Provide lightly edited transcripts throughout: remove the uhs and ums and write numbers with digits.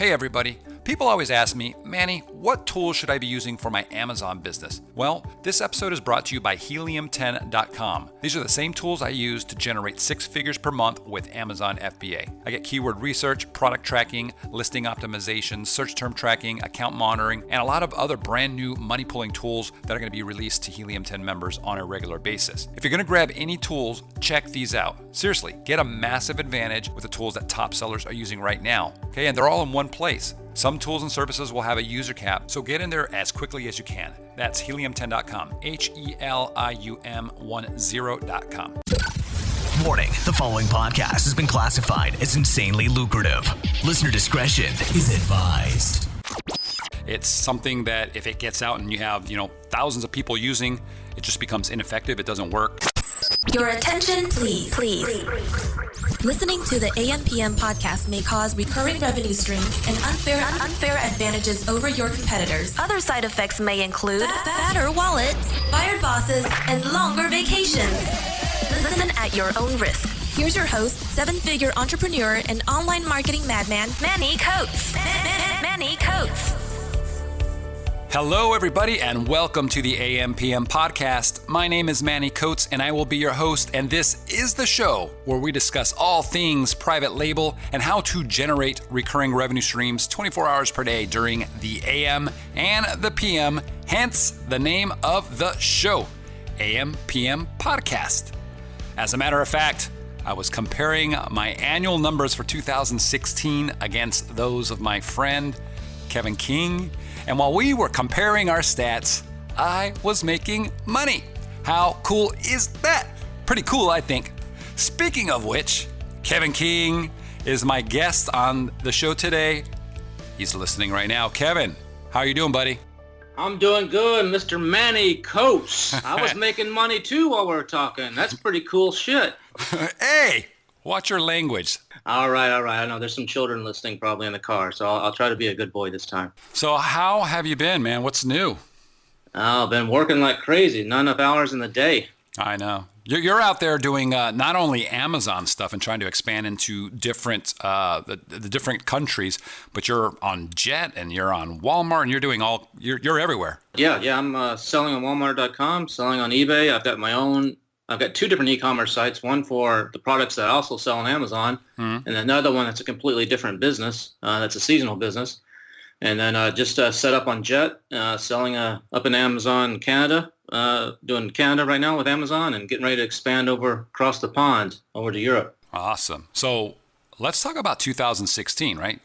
Hey everybody. People always ask me, Manny, what tools should I be using for my Amazon business? Well, this episode is brought to you by helium10.com. These are the same tools I use to generate 6 figures per month with Amazon FBA. I get keyword research, product tracking, listing optimization, search term tracking, account monitoring, and a lot of other brand new money pulling tools that are going to be released to Helium 10 members on a regular basis. If you're going to grab any tools, check these out. Seriously, get a massive advantage with the tools that top sellers are using right now. Okay, and they're all in one place. Some tools and services will have a user cap, so get in there as quickly as you can. That's helium10.com, helium10.com. Warning, the following podcast has been classified as insanely lucrative. Listener discretion is advised. It's something that if it gets out and you have, thousands of people using, it just becomes ineffective. It doesn't work. Your attention, please. Listening to the AM/PM podcast may cause recurring revenue streams and unfair advantages over your competitors. Other side effects may include fatter wallets, fired bosses, and longer vacations. Listen at your own risk. Here's your host, 7-figure entrepreneur and online marketing madman, Manny Coates. Manny Coates. Hello, everybody, and welcome to the AM/PM podcast. My name is Manny Coates, and I will be your host, and this is the show where we discuss all things private label and how to generate recurring revenue streams 24 hours per day during the AM and the PM, hence the name of the show, AM/PM podcast. As a matter of fact, I was comparing my annual numbers for 2016 against those of my friend, Kevin King. And while we were comparing our stats, I was making money. How cool is that? Pretty cool, I think. Speaking of which, Kevin King is my guest on the show today. He's listening right now. Kevin, how are you doing, buddy? I'm doing good, Mr. Manny Coates. I was making money too while we were talking. That's pretty cool shit. Hey, watch your language. All right. I know there's some children listening probably in the car, so I'll try to be a good boy this time. So how have you been, man? What's new? I've been working like crazy. Not enough hours in the day. I know. You're out there doing not only Amazon stuff and trying to expand into different the different countries, but you're on Jet and you're on Walmart and you're doing you're everywhere. Yeah. I'm selling on Walmart.com, selling on eBay. I've got 2 different e-commerce sites, one for the products that I also sell on Amazon, and another one that's a completely different business. That's a seasonal business. And then just set up on Jet, selling up in Amazon Canada, doing Canada right now with Amazon and getting ready to expand across the pond over to Europe. Awesome. So let's talk about 2016, right?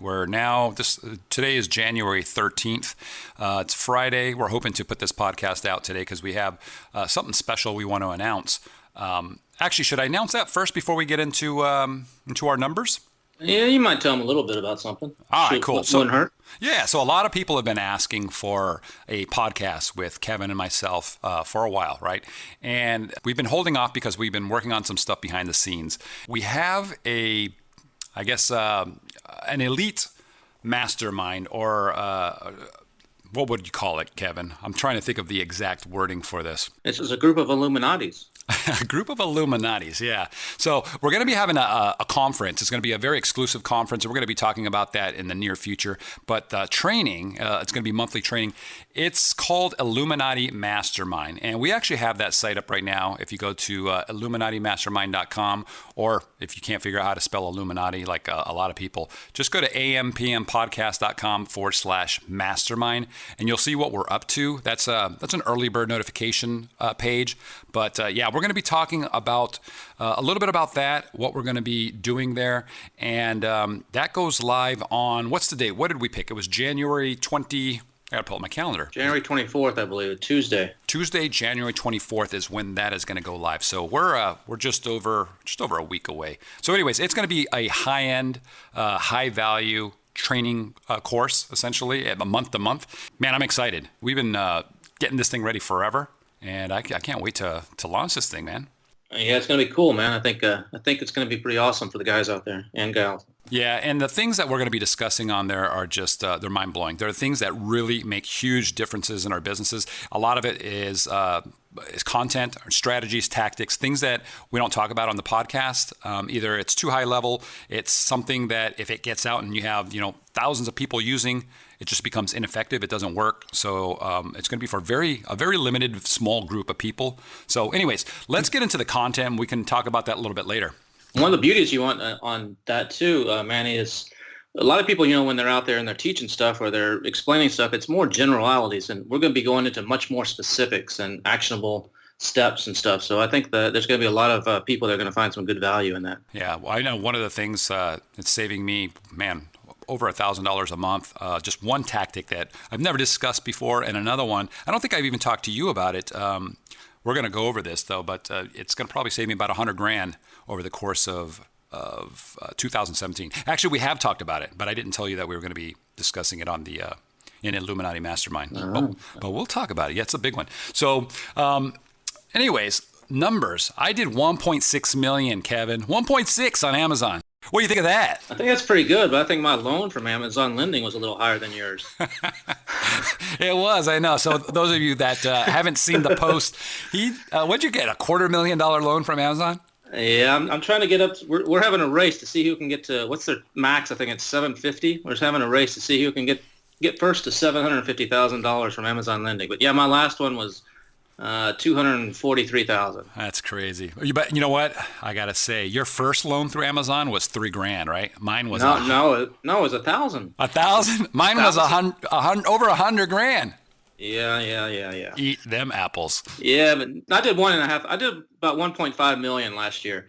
Today is January 13th. It's Friday. We're hoping to put this podcast out today because we have something special we want to announce. Actually, should I announce that first before we get into our numbers? Yeah, you might tell them a little bit about something. All right, cool. Wouldn't hurt. Yeah, so a lot of people have been asking for a podcast with Kevin and myself for a while, right? And we've been holding off because we've been working on some stuff behind the scenes. We have an elite mastermind, or what would you call it, Kevin? I'm trying to think of the exact wording for this. This is a group of Illuminatis. A group of Illuminatis, yeah. So we're going to be having a conference. It's going to be a very exclusive conference, and we're going to be talking about that in the near future. But training, it's going to be monthly training. It's called Illuminati Mastermind, and we actually have that site up right now. If you go to illuminatimastermind.com, or if you can't figure out how to spell Illuminati like a lot of people, just go to ampmpodcast.com/mastermind, and you'll see what we're up to. That's an early bird notification page. But yeah, we're going to be talking about a little bit about that, what we're going to be doing there. And that goes live on, what's the date? What did we pick? It was January 20, I got to pull up my calendar. January 24th, I believe, Tuesday. Tuesday, January 24th is when that is going to go live. So we're just over a week away. So anyways, it's going to be a high-end, high-value training course, essentially, month to month. Man, I'm excited. We've been getting this thing ready forever. And I can't wait to launch this thing, man. Yeah, it's going to be cool, man. I think it's going to be pretty awesome for the guys out there and gals. Yeah, and the things that we're going to be discussing on there are just, they're mind-blowing. There are things that really make huge differences in our businesses. A lot of it is content, strategies, tactics, things that we don't talk about on the podcast. Either it's too high level, it's something that if it gets out and you have, thousands of people using, it just becomes ineffective. It doesn't work. So it's going to be for a very limited, small group of people. So anyways, let's get into the content. We can talk about that a little bit later. One of the beauties you want on that too, Manny, is a lot of people, when they're out there and they're teaching stuff or they're explaining stuff, it's more generalities, and we're going to be going into much more specifics and actionable steps and stuff. So I think that there's going to be a lot of people that are going to find some good value in that. Yeah, well, I know one of the things that's saving me, over $1,000 a month. Just one tactic that I've never discussed before, and another one, I don't think I've even talked to you about it. We're going to go over this though, but it's going to probably save me about $100,000 over the course of 2017. Actually, we have talked about it, but I didn't tell you that we were going to be discussing it on the in Illuminati Mastermind. But we'll talk about it. Yeah, it's a big one. So, anyways, numbers. I did 1.6 million, Kevin. 1.6 on Amazon. What do you think of that? I think that's pretty good, but I think my loan from Amazon Lending was a little higher than yours. It was, I know. So those of you that haven't seen the post, what'd you get, a $250,000 loan from Amazon? Yeah, I'm trying to get up. We're having a race to see who can get to, what's their max? I think it's 750. We're just having a race to see who can get first to $750,000 from Amazon Lending. But yeah, my last one was $243,000. That's crazy. But you know what? I gotta say, your first loan through Amazon was $3,000, right? Mine was no, it was $1,000. 1,000? Mine was over $100,000. Yeah. Eat them apples. Yeah, but I did 1.5. I did about 1.5 million last year.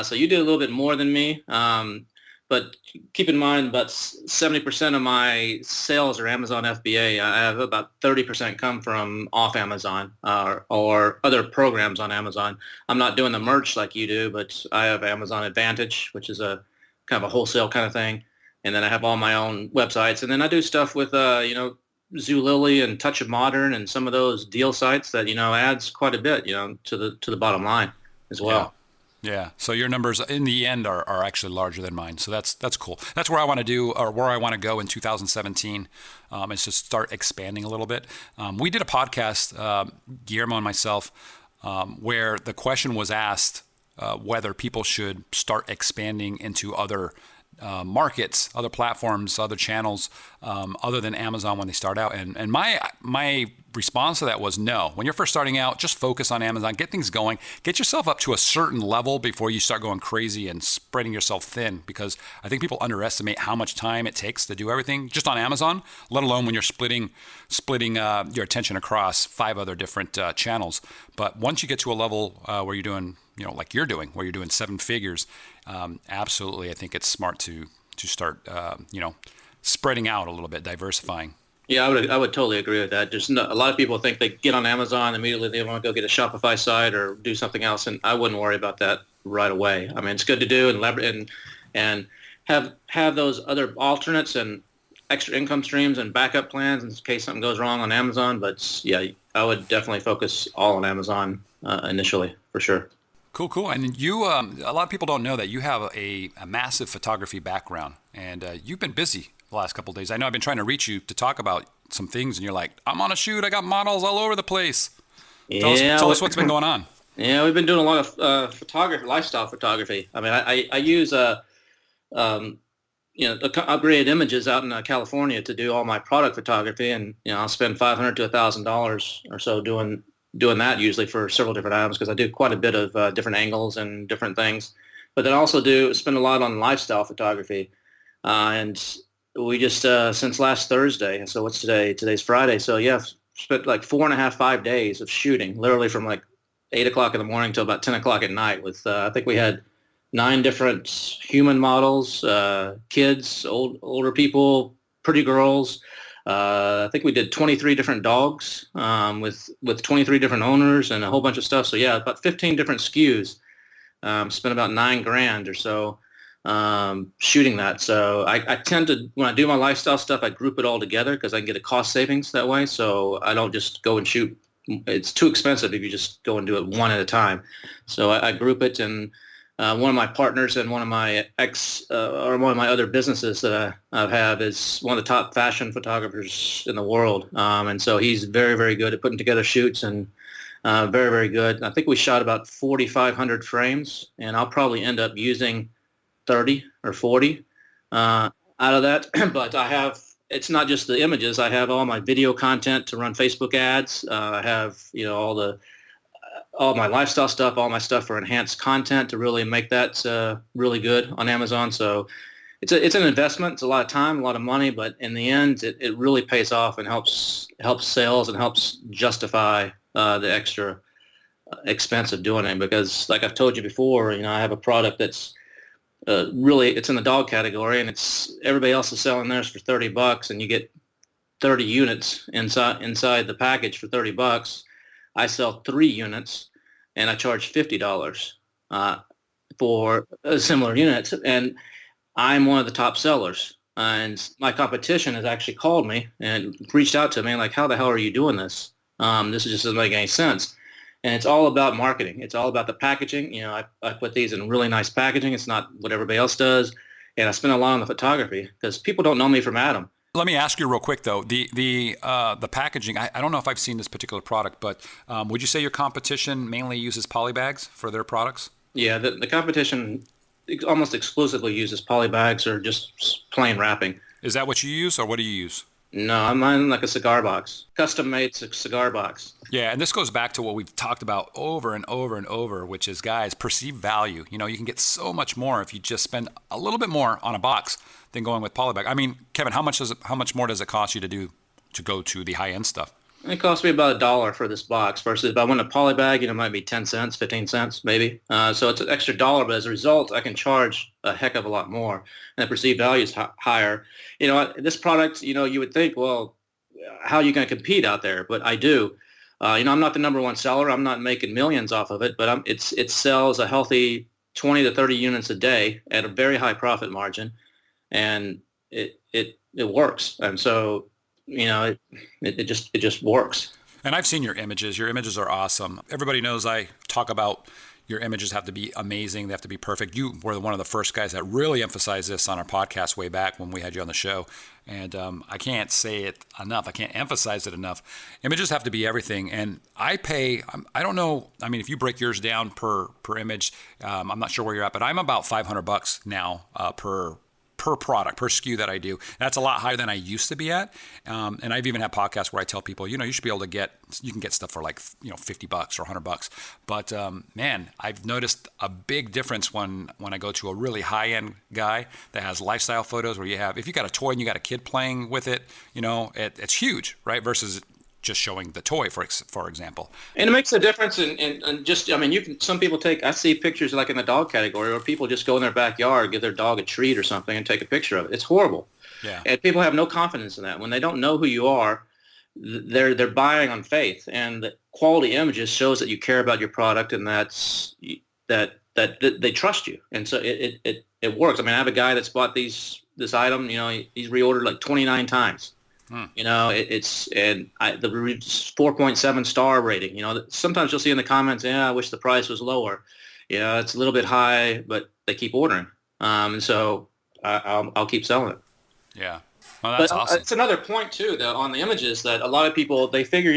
So you did a little bit more than me. But keep in mind, about 70% of my sales are Amazon FBA. I have about 30% come from off Amazon or other programs on Amazon. I'm not doing the merch like you do, but I have Amazon Advantage, which is a kind of a wholesale kind of thing. And then I have all my own websites. And then I do stuff with, Zulily and Touch of Modern and some of those deal sites that, adds quite a bit, to the bottom line as well. Yeah. So your numbers in the end are actually larger than mine. So that's cool. That's where I want to do, or where I want to go in 2017, is to start expanding a little bit. We did a podcast, Guillermo and myself, where the question was asked whether people should start expanding into other markets, other platforms, other channels, other than Amazon when they start out. And my response to that was no. When you're first starting out, just focus on Amazon, get things going, get yourself up to a certain level before you start going crazy and spreading yourself thin, because I think people underestimate how much time it takes to do everything just on Amazon, let alone when you're splitting your attention across 5 other different channels. But once you get to a level where you're doing, like you're doing, where you're doing 7 figures, absolutely, I think it's smart to start, spreading out a little bit, diversifying. Yeah, I would totally agree with that. There's a lot of people think they get on Amazon immediately, they want to go get a Shopify site or do something else, and I wouldn't worry about that right away. I mean, it's good to do and have those other alternates and extra income streams and backup plans in case something goes wrong on Amazon. But yeah, I would definitely focus all on Amazon initially, for sure. Cool. And you, a lot of people don't know that you have a massive photography background, and you've been busy the last couple of days. I know I've been trying to reach you to talk about some things, and you're like, I'm on a shoot. I got models all over the place. Tell us what's been going on. Yeah, we've been doing a lot of photography, lifestyle photography. I mean, I use upgraded images out in California to do all my product photography, and I'll spend $500 to $1,000 or so doing that usually for several different items, because I do quite a bit of different angles and different things. But then I also spend a lot on lifestyle photography, and we just since last Thursday. So what's today? Today's Friday. So yeah, spent like 5 days of shooting, literally from like 8 o'clock in the morning till about 10 o'clock at night. With I think we had 9 different human models, kids, older people, pretty girls. I think we did 23 different dogs with 23 different owners and a whole bunch of stuff. So yeah, about 15 different SKUs. Spent about $9,000 or so shooting that. So I tend to, when I do my lifestyle stuff, I group it all together because I can get a cost savings that way. So I don't just go and shoot. It's too expensive if you just go and do it one at a time. So I group it, and one of my partners and one of my one of my other businesses that I have is one of the top fashion photographers in the world. And so he's very, very good at putting together shoots and very, very good. I think we shot about 4,500 frames, and I'll probably end up using 30 or 40 out of that. But it's not just the images. I have all my video content to run Facebook ads. I have, all my lifestyle stuff, all my stuff for enhanced content to really make that really good on Amazon. So it's an investment. It's a lot of time, a lot of money, but in the end, it really pays off and helps sales and helps justify the extra expense of doing it. Because like I've told you before, I have a product that's really, it's in the dog category, and everybody else is selling theirs for $30, and you get 30 units inside the package for $30. I sell 3 units, and I charge $50 for a similar unit, and I'm one of the top sellers. And my competition has actually called me and reached out to me like, how the hell are you doing this? This just doesn't make any sense. And it's all about marketing. It's all about the packaging. I put these in really nice packaging. It's not what everybody else does. And I spend a lot on the photography because people don't know me from Adam. Let me ask you real quick though, the packaging. I don't know if I've seen this particular product, but would you say your competition mainly uses polybags for their products? Yeah, the competition almost exclusively uses polybags or just plain wrapping. Is that what you use, or what do you use? No, I'm in like a cigar box, custom-made cigar box. Yeah, and this goes back to what we've talked about over and over and over, which is, guys, perceived value. You can get so much more if you just spend a little bit more on a box than going with polybag. I mean, Kevin, how much more does it cost you to go to the high-end stuff? It cost me about $1 for this box versus if I went a polybag, it might be 10 cents, 15 cents maybe. So it's an extra $1, but as a result, I can charge a heck of a lot more, and the perceived value is higher. This product, you would think, well, how are you going to compete out there? But I do. I'm not the number one seller. I'm not making millions off of it, but it sells a healthy 20 to 30 units a day at a very high profit margin, and it works. And so, it just works. And I've seen your images. Your images are awesome. Everybody knows I talk about your images have to be amazing. They have to be perfect. You were one of the first guys that really emphasized this on our podcast way back when we had you on the show. And I can't say it enough. I can't emphasize it enough. Images have to be everything. And I don't know. I mean, if you break yours down per image, I'm not sure where you're at, but I'm about $500 now per product, per SKU that I do. That's a lot higher than I used to be at. And I've even had podcasts where I tell people, you should be able to you can get stuff for like, $50 or $100. But man, I've noticed a big difference when I go to a really high-end guy that has lifestyle photos where if you got a toy and you got a kid playing with it, it's huge, right? Versus just showing the toy, for example. And it makes a difference in just, some people I see pictures like in the dog category where people just go in their backyard, give their dog a treat or something and take a picture of it. It's horrible. Yeah. And people have no confidence in that. When they don't know who you are, they're buying on faith. And the quality images shows that you care about your product and that they trust you. And so it works. I have a guy that's bought this item, he's reordered like 29 times. It's the 4.7 star rating. Sometimes you'll see in the comments, I wish the price was lower. It's a little bit high, but they keep ordering. And so I'll keep selling it. Yeah. Well, that's awesome. It's another point too, though, on the images that a lot of people, they figure,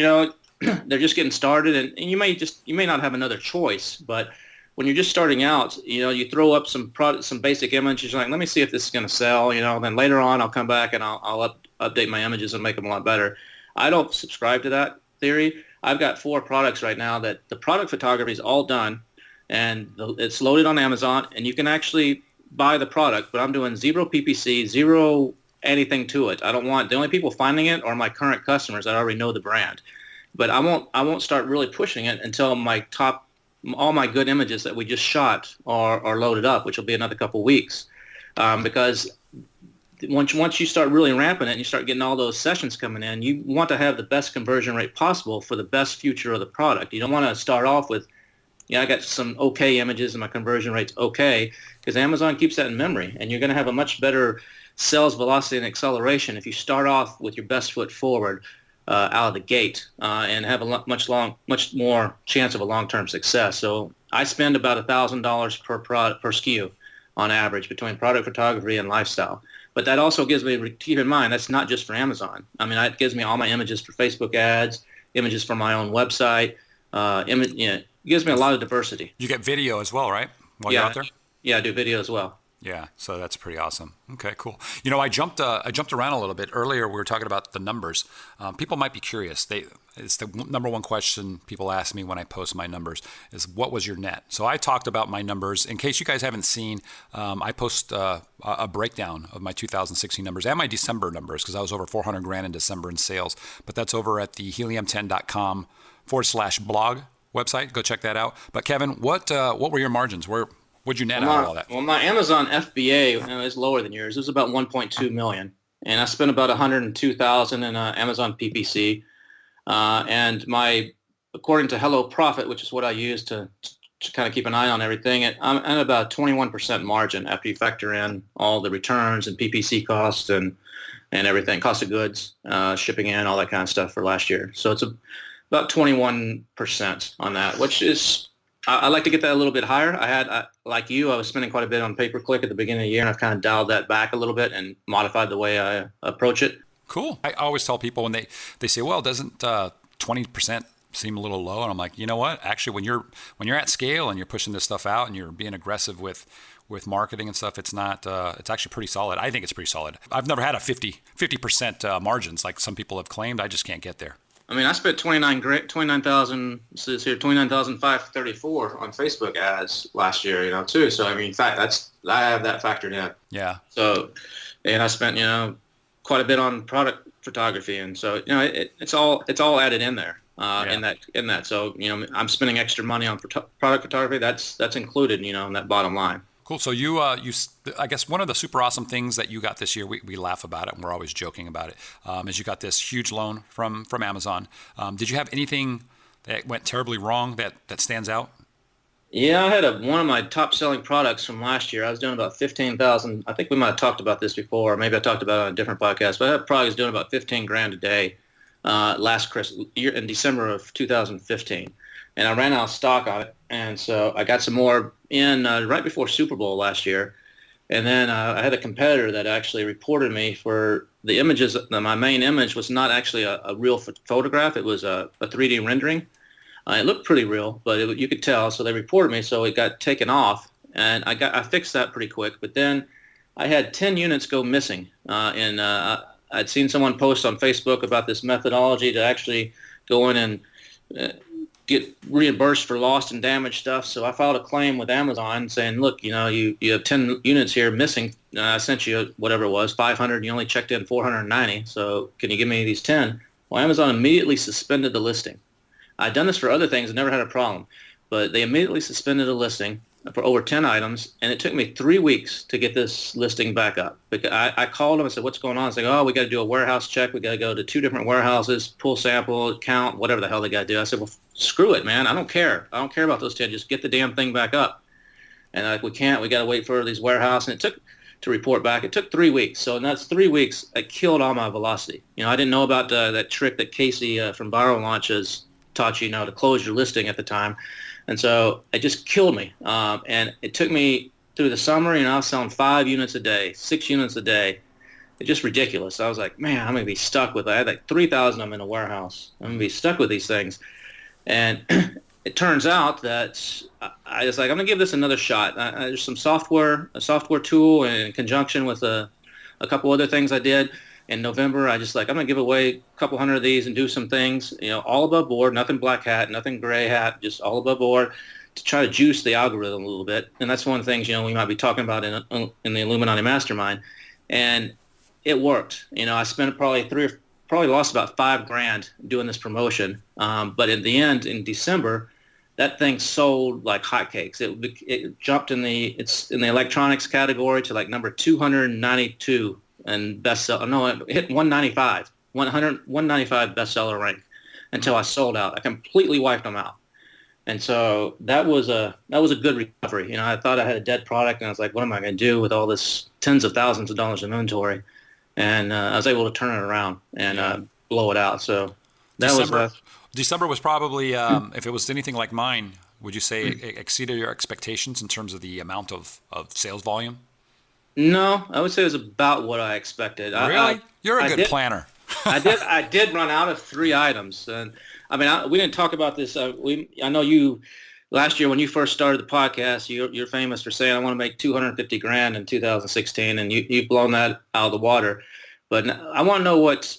they're just getting started and you may not have another choice, but when you're just starting out, you throw up some basic images, you're like, let me see if this is going to sell, then later on I'll come back and I'll update my images and make them a lot better. I don't subscribe to that theory. I've got 4 products right now that the product photography is all done and it's loaded on Amazon and you can actually buy the product, but I'm doing 0 PPC, 0 anything to it. The only people finding it are my current customers that already know the brand. But I won't start really pushing it until all my good images that we just shot are loaded up, which will be another couple weeks. Because once you start really ramping it and you start getting all those sessions coming in, you want to have the best conversion rate possible for the best future of the product. You don't want to start off with, I got some okay images and my conversion rate's okay, because Amazon keeps that in memory, and you're going to have a much better sales velocity and acceleration if you start off with your best foot forward out of the gate and have a much more chance of a long-term success. So I spend about $1,000 per SKU on average between product photography and lifestyle. But that also gives me, keep in mind, that's not just for Amazon. I mean, it gives me all my images for Facebook ads, images for my own website. It gives me a lot of diversity. You get video as well, right? While yeah, you're out there? Yeah, I do video as well. Yeah, so that's pretty awesome. Okay, cool. You know, I jumped around a little bit earlier. We were talking about the numbers. People might be curious. It's the number one question people ask me when I post my numbers is, what was your net? So I talked about my numbers. In case you guys haven't seen, I post a breakdown of my 2016 numbers and my December numbers, because I was over 400 grand in December in sales. But that's over at the helium10.com/blog website. Go check that out. But Kevin, what were your margins? What'd you net out of all that? Well, my Amazon FBA is lower than yours. It was about 1.2 million, and I spent about 102,000 in Amazon PPC. And according to Hello Profit, which is what I use to kind of keep an eye on everything, I'm at about 21% margin after you factor in all the returns and PPC costs and everything, cost of goods, shipping in, all that kind of stuff for last year. So it's about 21% on that, which is, I like to get that a little bit higher. Like you, I was spending quite a bit on pay-per-click at the beginning of the year, and I've kind of dialed that back a little bit and modified the way I approach it. Cool. I always tell people when they say, well, doesn't 20% seem a little low? And I'm like, you know what? Actually, when you're at scale and you're pushing this stuff out and you're being aggressive with marketing and stuff, it's actually pretty solid. I think it's pretty solid. I've never had a 50% margins like some people have claimed. I just can't get there. I mean, I spent $29,534 on Facebook ads last year, too. So, I mean, in fact, I have that factored in. Yeah. So, and I spent, quite a bit on product photography. And so, it's all added in there, in that. So, I'm spending extra money on product photography. That's included, in that bottom line. Cool. So you, I guess one of the super awesome things that you got this year, we laugh about it and we're always joking about it, is you got this huge loan from Amazon. Did you have anything that went terribly wrong that stands out? Yeah, I had one of my top selling products from last year. I was doing about 15,000. I think we might have talked about this before, or maybe I talked about it on a different podcast, but that product was doing about 15 grand a day last Christmas year in December of 2015. And I ran out of stock on it. And so I got some more in right before Super Bowl last year. And then I had a competitor that actually reported me for the images. My main image was not actually a real photograph. It was a 3D rendering. It looked pretty real, but you could tell. So they reported me. So it got taken off. And I fixed that pretty quick. But then I had 10 units go missing. I'd seen someone post on Facebook about this methodology to actually go in and get reimbursed for lost and damaged stuff. So I filed a claim with Amazon saying, look, you have 10 units here missing. I sent you whatever it was, 500. You only checked in 490. So can you give me these 10? Well, Amazon immediately suspended the listing. I'd done this for other things and never had a problem. But they immediately suspended the listing for over 10 items, and it took me 3 weeks to get this listing back up. Because I called them and said, what's going on? It's like, we got to do a warehouse check. We got to go to 2 different warehouses, pull sample, count, whatever the hell they got to do. I said, well, screw it, man. I don't care. I don't care about those 10. Just get the damn thing back up. And we can't. We got to wait for these warehouse. And it took to report back. It took 3 weeks. So in that's 3 weeks, it killed all my velocity. I didn't know about that trick that Casey from Viral Launches taught you, to close your listing at the time. And so it just killed me. And it took me through the summer, I was selling 5 units a day, 6 units a day. It's just ridiculous. I was like, man, I'm going to be stuck with it. I had like 3,000 of them in a warehouse. I'm going to be stuck with these things. And it turns out that I was like, I'm going to give this another shot. There's some a software tool in conjunction with a couple other things I did. In November, I'm going to give away a couple hundred of these and do some things, all above board, nothing black hat, nothing gray hat, just all above board to try to juice the algorithm a little bit. And that's one of the things, we might be talking about in the Illuminati Mastermind. And it worked. I spent probably lost about $5,000 doing this promotion. But in the end, in December, that thing sold like hotcakes. It jumped in the electronics category to like number 292. And bestseller. No, it hit 195 bestseller rank until I sold out. I completely wiped them out, and so that was a good recovery. I thought I had a dead product, and I was like, what am I going to do with all this tens of thousands of dollars of inventory? And I was able to turn it around and blow it out. So that December was probably, if it was anything like mine, Would you say it exceeded your expectations in terms of the amount of sales volume? No, I would say it was about what I expected. Really? You're a good planner. I did run out of 3 items, and I mean, we didn't talk about this. I know you last year when you first started the podcast, you're famous for saying I want to make $250,000 in 2016, and you've blown that out of the water. But I want to know what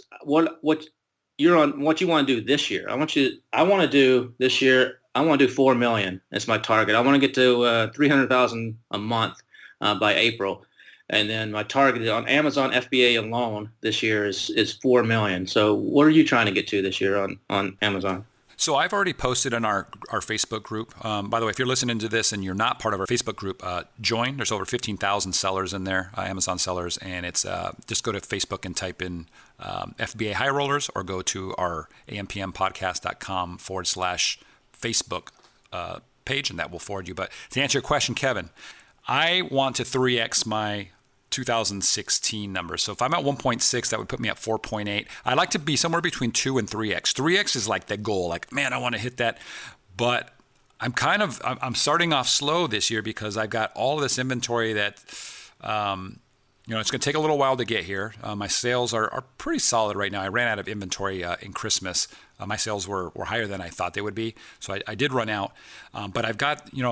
you want to do this year. I want to do this year. I want to do 4 million. That's my target. I want to get to 300,000 a month by April. And then my target on Amazon FBA alone this year is 4 million. So what are you trying to get to this year on Amazon? So I've already posted in our Facebook group. By the way, if you're listening to this and you're not part of our Facebook group, join. There's over 15,000 sellers in there, Amazon sellers. And it's just go to Facebook and type in FBA High Rollers, or go to our ampmpodcast.com/Facebook page, and that will forward you. But to answer your question, Kevin, I want to 3X my 2016 numbers. So if I'm at 1.6, that would put me at 4.8. I like to be somewhere between 2 and 3X. 3X is like the goal. Like, man, I want to hit that. But I'm starting off slow this year because I've got all of this inventory that, it's going to take a little while to get here. My sales are pretty solid right now. I ran out of inventory in Christmas. My sales were higher than I thought they would be. So I did run out. But I've got, you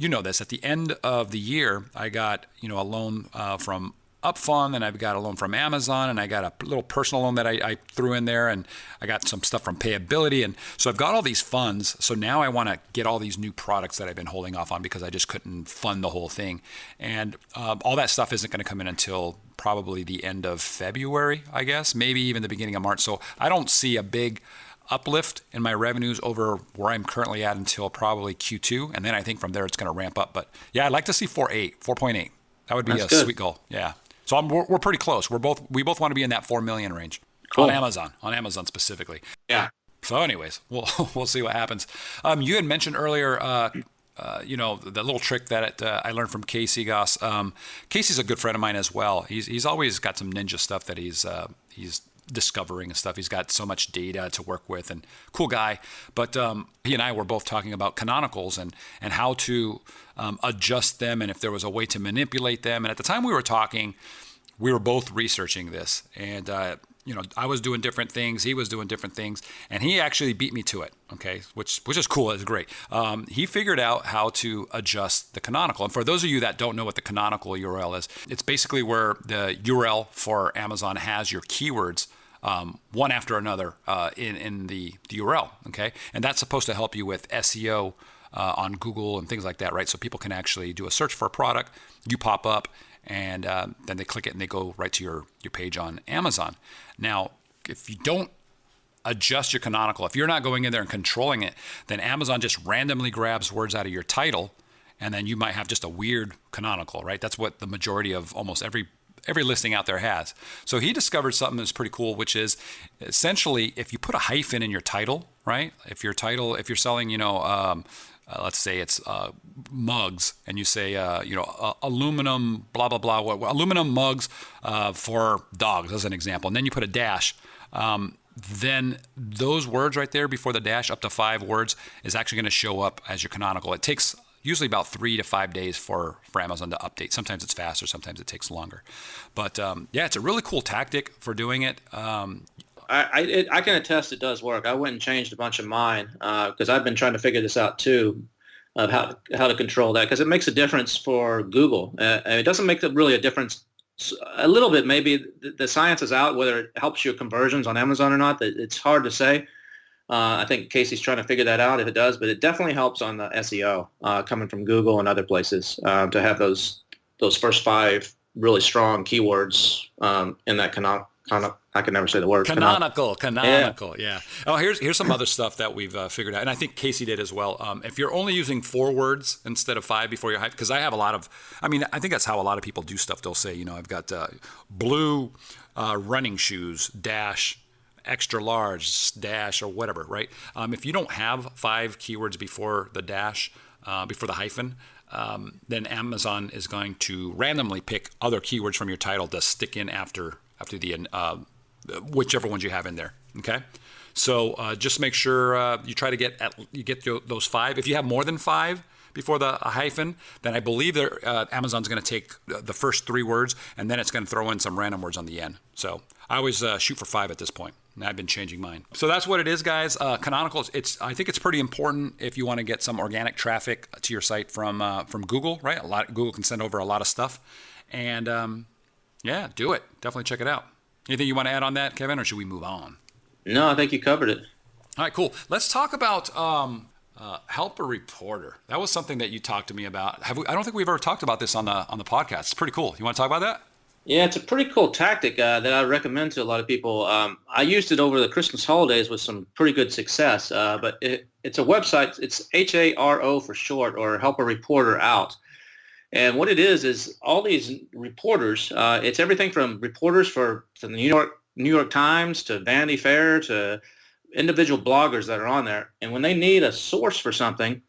know this, at the end of the year, I got, a loan from UpFund, and I've got a loan from Amazon, and I got a little personal loan that I threw in there, and I got some stuff from Payability. And so I've got all these funds. So now I want to get all these new products that I've been holding off on because I just couldn't fund the whole thing. And all that stuff isn't going to come in until probably the end of February, I guess, maybe even the beginning of March. So I don't see a big uplift in my revenues over where I'm currently at until probably Q2. And then I think from there it's going to ramp up. But yeah, I'd like to see 4.8. That would be That's a good. sweet goal. Yeah. So we're pretty close. We both want to be in that 4 million range. Cool. on Amazon specifically. Yeah. So anyways, we'll see what happens. You had mentioned earlier, the little trick that I learned from Casey Goss. Casey's a good friend of mine as well. He's always got some ninja stuff that he's discovering and stuff. He's got so much data to work with, and cool guy. But he and I were both talking about canonicals and how to adjust them, and if there was a way to manipulate them. And at the time we were talking, we were both researching this, and I was doing different things, he was doing different things, and he actually beat me to it. Okay, which is cool. It's great. He figured out how to adjust the canonical. And for those of you that don't know what the canonical URL is, it's basically where the URL for Amazon has your keywords one after another in the URL. Okay, and that's supposed to help you with SEO on Google and things like that, right? So people can actually do a search for a product, you pop up, and then they click it and they go right to your page on Amazon. Now, if you don't adjust your canonical, if you're not going in there and controlling it, then Amazon just randomly grabs words out of your title, and then you might have just a weird canonical, right? That's what the majority of almost every listing out there has. So he discovered something that's pretty cool, which is essentially if you put a hyphen in your title, right? If you're selling, let's say it's mugs, and you say, aluminum, blah, blah, blah, aluminum mugs for dogs, as an example. And then you put a dash. Then those words right there before the dash, up to 5 words, is actually going to show up as your canonical. It takes usually about 3 to 5 days for Amazon to update. Sometimes it's faster, sometimes it takes longer. But it's a really cool tactic for doing it. I can attest it does work. I went and changed a bunch of mine because I've been trying to figure this out too, of how to control that, because it makes a difference for Google. It doesn't make really a difference. A little bit, maybe. The science is out whether it helps your conversions on Amazon or not. It's hard to say. I think Casey's trying to figure that out if it does, but it definitely helps on the SEO coming from Google and other places to have those first 5 really strong keywords in that I can never say the word. Canonical, yeah. Oh, here's some other stuff that we've figured out, and I think Casey did as well. If you're only using 4 words instead of 5 before your hype, because I think that's how a lot of people do stuff. They'll say, I've got blue running shoes dash extra large dash or whatever, right? If you don't have 5 keywords before the dash, before the hyphen, then Amazon is going to randomly pick other keywords from your title to stick in after the whichever ones you have in there. Okay, So just make sure you try to get those 5. If you have more than 5 before the hyphen, then I believe Amazon's going to take the first 3 words, and then it's going to throw in some random words on the end. So I always shoot for 5 at this point. And I've been changing mine. So that's what it is, guys. Canonical, I think it's pretty important if you want to get some organic traffic to your site from Google, right? Google can send over a lot of stuff. And yeah, do it. Definitely check it out. Anything you want to add on that, Kevin, or should we move on? No, I think you covered it. All right, cool. Let's talk about help a reporter. That was something that you talked to me about. I don't think we've ever talked about this on the podcast. It's pretty cool. You want to talk about that? Yeah, it's a pretty cool tactic that I recommend to a lot of people. I used it over the Christmas holidays with some pretty good success, but it's a website. It's HARO for short, or Help a Reporter Out. And what it is all these reporters, it's everything from reporters for the New York Times to Vanity Fair to individual bloggers that are on there. And when they need a source for something,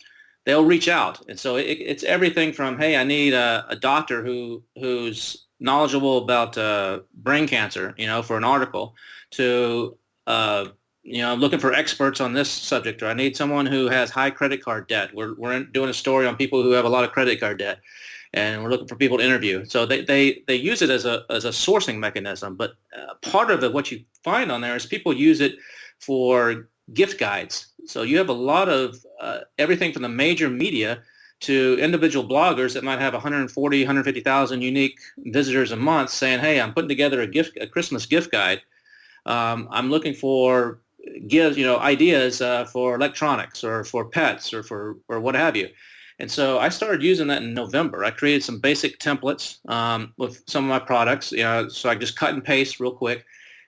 they'll reach out. And so it's everything from, hey, I need a doctor who's knowledgeable about brain cancer, for an article, to looking for experts on this subject, or I need someone who has high credit card debt. We're doing a story on people who have a lot of credit card debt, and we're looking for people to interview. So they use it as a sourcing mechanism. But part of it, what you find on there is people use it for gift guides. So you have a lot of everything from the major media to individual bloggers that might have 140, 150,000 unique visitors a month saying, hey, I'm putting together a Christmas gift guide. I'm looking for ideas for electronics or for pets or what have you. And so I started using that in November. I created some basic templates with some of my products, so I just cut and paste real quick.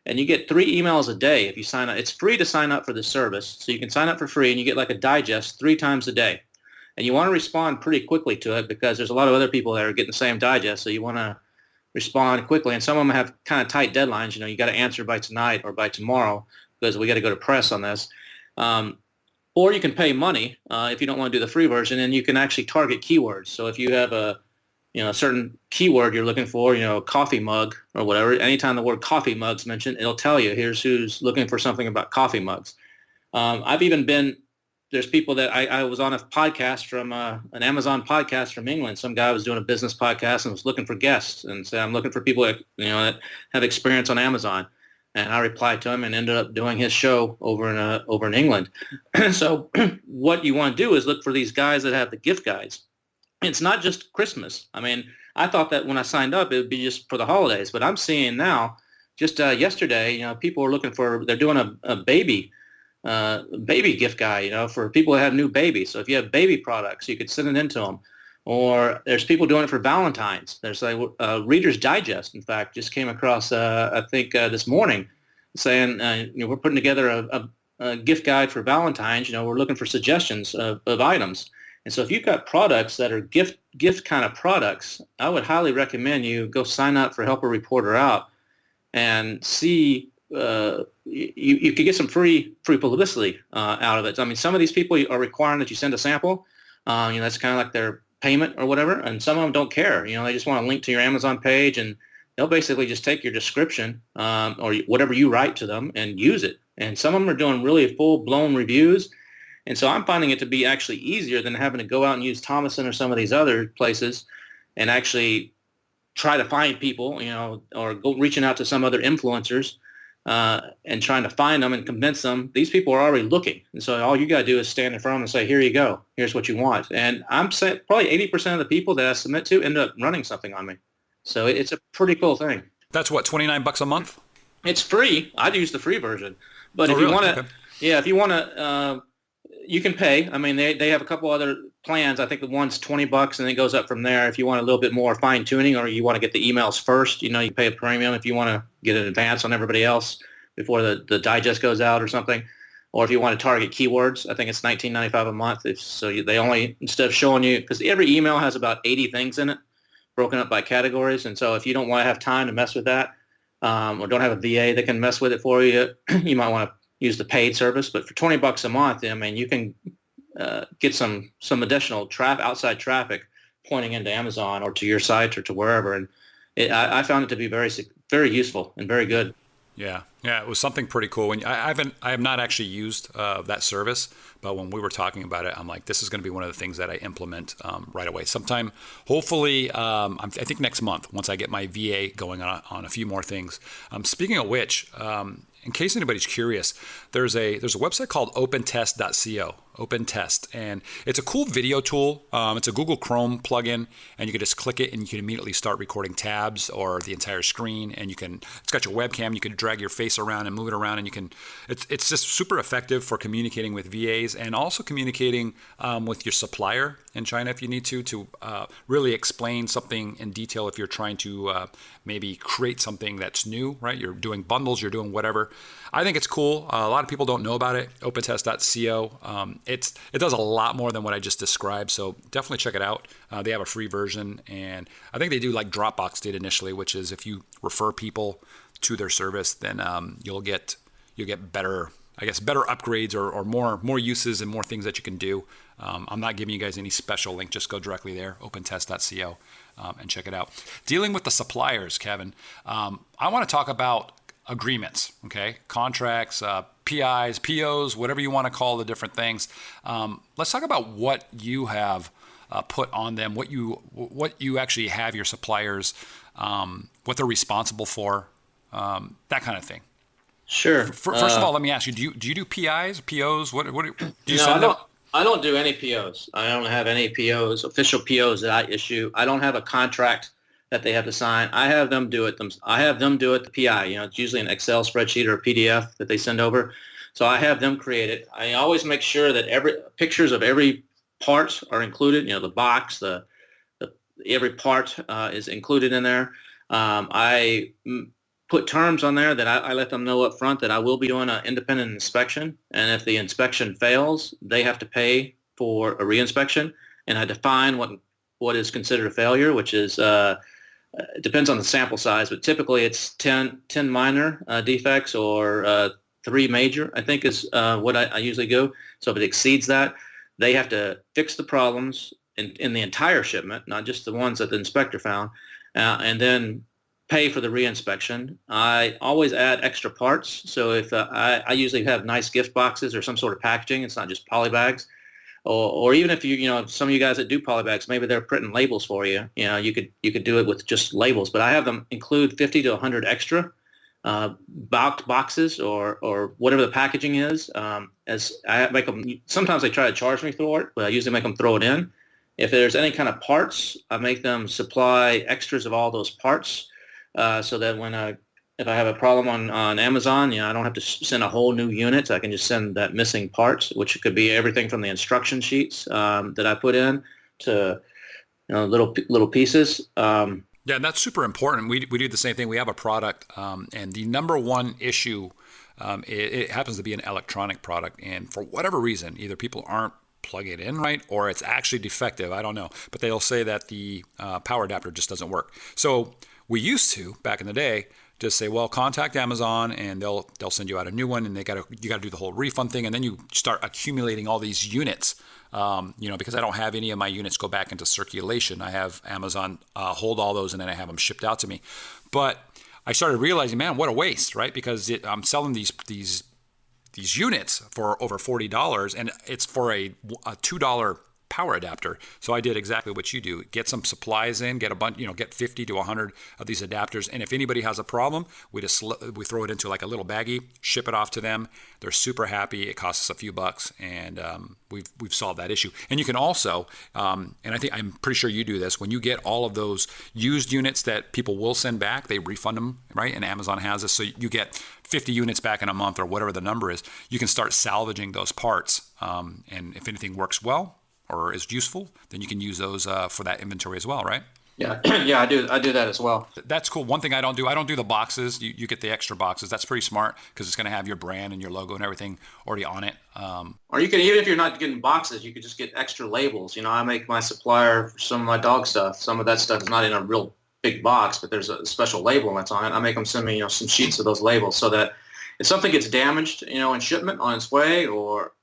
And you get 3 emails a day if you sign up. It's free to sign up for this service. So you can sign up for free and you get like a digest 3 times a day. And you want to respond pretty quickly to it because there's a lot of other people that are getting the same digest. So you want to respond quickly. And some of them have kind of tight deadlines. You got to answer by tonight or by tomorrow because we got to go to press on this. Or you can pay money if you don't want to do the free version, and you can actually target keywords. So if you have a certain keyword you're looking for, coffee mug or whatever, anytime the word coffee mug's mentioned, it'll tell you here's who's looking for something about coffee mugs. There's people that I was on a podcast from an Amazon podcast from England. Some guy was doing a business podcast and was looking for guests and said, I'm looking for people that have experience on Amazon. And I replied to him and ended up doing his show over in England. So what you want to do is look for these guys that have the gift guides. It's not just Christmas. I mean, I thought that when I signed up, it would be just for the holidays. But I'm seeing now, just yesterday, people are looking for, they're doing a baby gift guide, for people who have new babies. So if you have baby products, you could send it into them. Or there's people doing it for Valentine's. There's Reader's Digest, in fact, just came across, I think, this morning saying, we're putting together a gift guide for Valentine's. We're looking for suggestions of items. And so if you've got products that are gift kind of products, I would highly recommend you go sign up for Help a Reporter Out and see you could get some free publicity out of it. I mean, some of these people are requiring that you send a sample. That's kind of like their payment or whatever. And some of them don't care. They just want to link to your Amazon page, and they'll basically just take your description or whatever you write to them and use it. And some of them are doing really full-blown reviews. And so I'm finding it to be actually easier than having to go out and use Thomason or some of these other places and actually try to find people, or go reaching out to some other influencers and trying to find them and convince them. These people are already looking. And so all you got to do is stand in front of them and say, here you go. Here's what you want. And I'm saying probably 80% of the people that I submit to end up running something on me. So it's a pretty cool thing. That's what, $29 a month? It's free. I'd use the free version. But if you want to, okay. if you want to, you can pay. I mean, they have a couple other plans. I think the one's $20 and it goes up from there. If you want a little bit more fine tuning, or you want to get the emails first, you pay a premium if you want to get an advance on everybody else before the digest goes out or something. Or if you want to target keywords, I think it's $19.95 a month. They only, instead of showing you, because every email has about 80 things in it, broken up by categories. And so if you don't want to have time to mess with that, or don't have a VA that can mess with it for you, you might want to use the paid service. But for $20 a month, I mean, you can get some additional outside traffic pointing into Amazon or to your site or to wherever. And I found it to be very, very useful and very good. Yeah. Yeah. It was something pretty cool. When I have not actually used that service, but when we were talking about it, I'm like, this is going to be one of the things that I implement right away. Sometime, hopefully, I think next month, once I get my VA going on a few more things. Speaking of which, in case anybody's curious, there's a website called opentest.co. OpenTest, and it's a cool video tool. It's a Google Chrome plugin, and you can just click it and you can immediately start recording tabs or the entire screen. And it's got your webcam. You can drag your face around and move it around, and it's just super effective for communicating with VAs and also communicating with your supplier in China if you need to really explain something in detail if you're trying to maybe create something that's new, right? You're doing bundles, you're doing whatever. I think it's cool. A lot of people don't know about it. OpenTest.co. It does a lot more than what I just described, so definitely check it out. They have a free version, and I think they do like Dropbox did initially, which is if you refer people to their service, then you'll get better, I guess, better upgrades or more uses and more things that you can do. I'm not giving you guys any special link. Just go directly there, OpenTest.co, and check it out. Dealing with the suppliers, Kevin, I want to talk about agreements, okay? Contracts, PIs, POs, whatever you want to call the different things. Let's talk about what you have put on them, what you actually have your suppliers, what they're responsible for, that kind of thing. Sure. First of all, let me ask you: do you do PIs, POs? What do you no, send them? I don't do any POs. I don't have any POs, official POs that I issue. I don't have a contract that they have to sign. I have them do it. I have them do it. The PI, it's usually an Excel spreadsheet or a PDF that they send over. So I have them create it. I always make sure that pictures of every part are included. The box, every part is included in there. I put terms on there that I let them know up front that I will be doing an independent inspection. And if the inspection fails, they have to pay for a reinspection. And I define what is considered a failure, which is it depends on the sample size, but typically it's 10 minor defects or 3 major, I think is what I usually go. So if it exceeds that, they have to fix the problems in the entire shipment, not just the ones that the inspector found, and then pay for the reinspection. I always add extra parts. So if I usually have nice gift boxes or some sort of packaging, it's not just poly bags. Or even if some of you guys that do polybags, maybe they're printing labels for you. You could do it with just labels. But I have them include 50 to 100 extra boxes or whatever the packaging is. As I make them, sometimes they try to charge me for it, but I usually make them throw it in. If there's any kind of parts, I make them supply extras of all those parts, so that if I have a problem on Amazon, I don't have to send a whole new unit. I can just send that missing part, which could be everything from the instruction sheets that I put in to little pieces. Yeah, and that's super important. We do the same thing. We have a product, and the number one issue, it happens to be an electronic product, and for whatever reason, either people aren't plugging it in right, or it's actually defective. I don't know, but they'll say that the power adapter just doesn't work. So we used to, back in the day, just say, well, contact Amazon and they'll send you out a new one, and you got to do the whole refund thing, and then you start accumulating all these units. Because I don't have any of my units go back into circulation. I have Amazon hold all those, and then I have them shipped out to me. But I started realizing, man, what a waste, right? Because I'm selling these units for over $40, and it's for a $2 power adapter. So I did exactly what you do. Get some supplies in, get a bunch, get 50 to 100 of these adapters. And if anybody has a problem, we throw it into like a little baggie, ship it off to them. They're super happy. It costs us a few bucks, and we've solved that issue. And you can also, and I'm pretty sure you do this, when you get all of those used units that people will send back, they refund them, right? And Amazon has this, so you get 50 units back in a month or whatever the number is. You can start salvaging those parts, and if anything works well or is useful, then you can use those for that inventory as well, right? Yeah, yeah, I do that as well. That's cool. One thing I don't do the boxes. You get the extra boxes. That's pretty smart because it's going to have your brand and your logo and everything already on it. Or you can, even if you're not getting boxes, you could just get extra labels. I make my Supplier for some of my dog stuff. Some of that stuff is not in a real big box, but there's a special label that's on it. I make them send me, some sheets of those labels so that if something gets damaged, in shipment on its way, or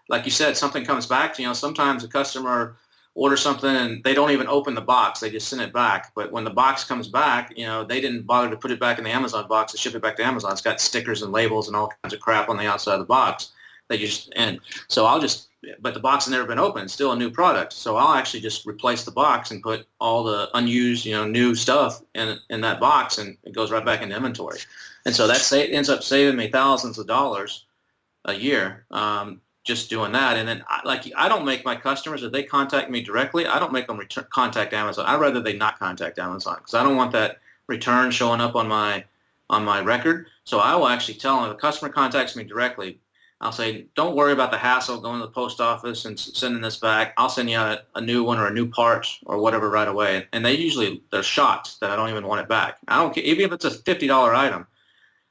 like you said, something comes back, sometimes a customer order something and they don't even open the box. They just send it back. But when the box comes back, they didn't bother to put it back in the Amazon box and ship it back to Amazon. It's got stickers and labels and all kinds of crap on the outside of the box. But the box has never been opened. It's still a new product. So I'll actually just replace the box and put all the unused, new stuff in that box, and it goes right back into inventory. And so that ends up saving me thousands of dollars a year. Just doing that. And then I don't make my customers, if they contact me directly, I don't make them contact Amazon. I'd rather they not contact Amazon because I don't want that return showing up on my record. So I will actually tell them if a customer contacts me directly, I'll say, don't worry about the hassle going to the post office and sending this back. I'll send you a new one or a new part or whatever right away. And they're shocked that I don't even want it back. I don't care, even if it's a $50 item.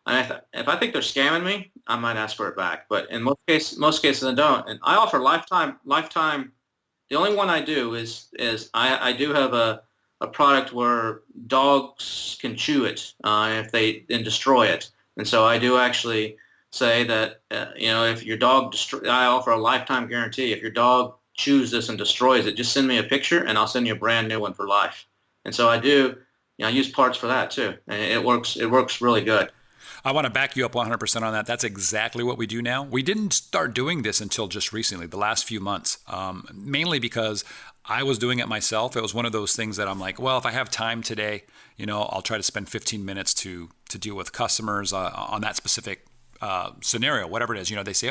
And if I think they're scamming me, I might ask for it back. But in most cases I don't. And I offer lifetime. The only one I do is I do have a product where dogs can chew it if they then destroy it. And so I do actually say that if your dog I offer a lifetime guarantee. If your dog chews this and destroys it, just send me a picture and I'll send you a brand new one for life. And so I do. I use parts for that too, and it works really good. I want to back you up 100% on that. That's exactly what we do now. We didn't start doing this until just recently, the last few months, mainly because I was doing it myself. It was one of those things that I'm like, well, if I have time today, I'll try to spend 15 minutes to deal with customers on that specific scenario, whatever it is. They say,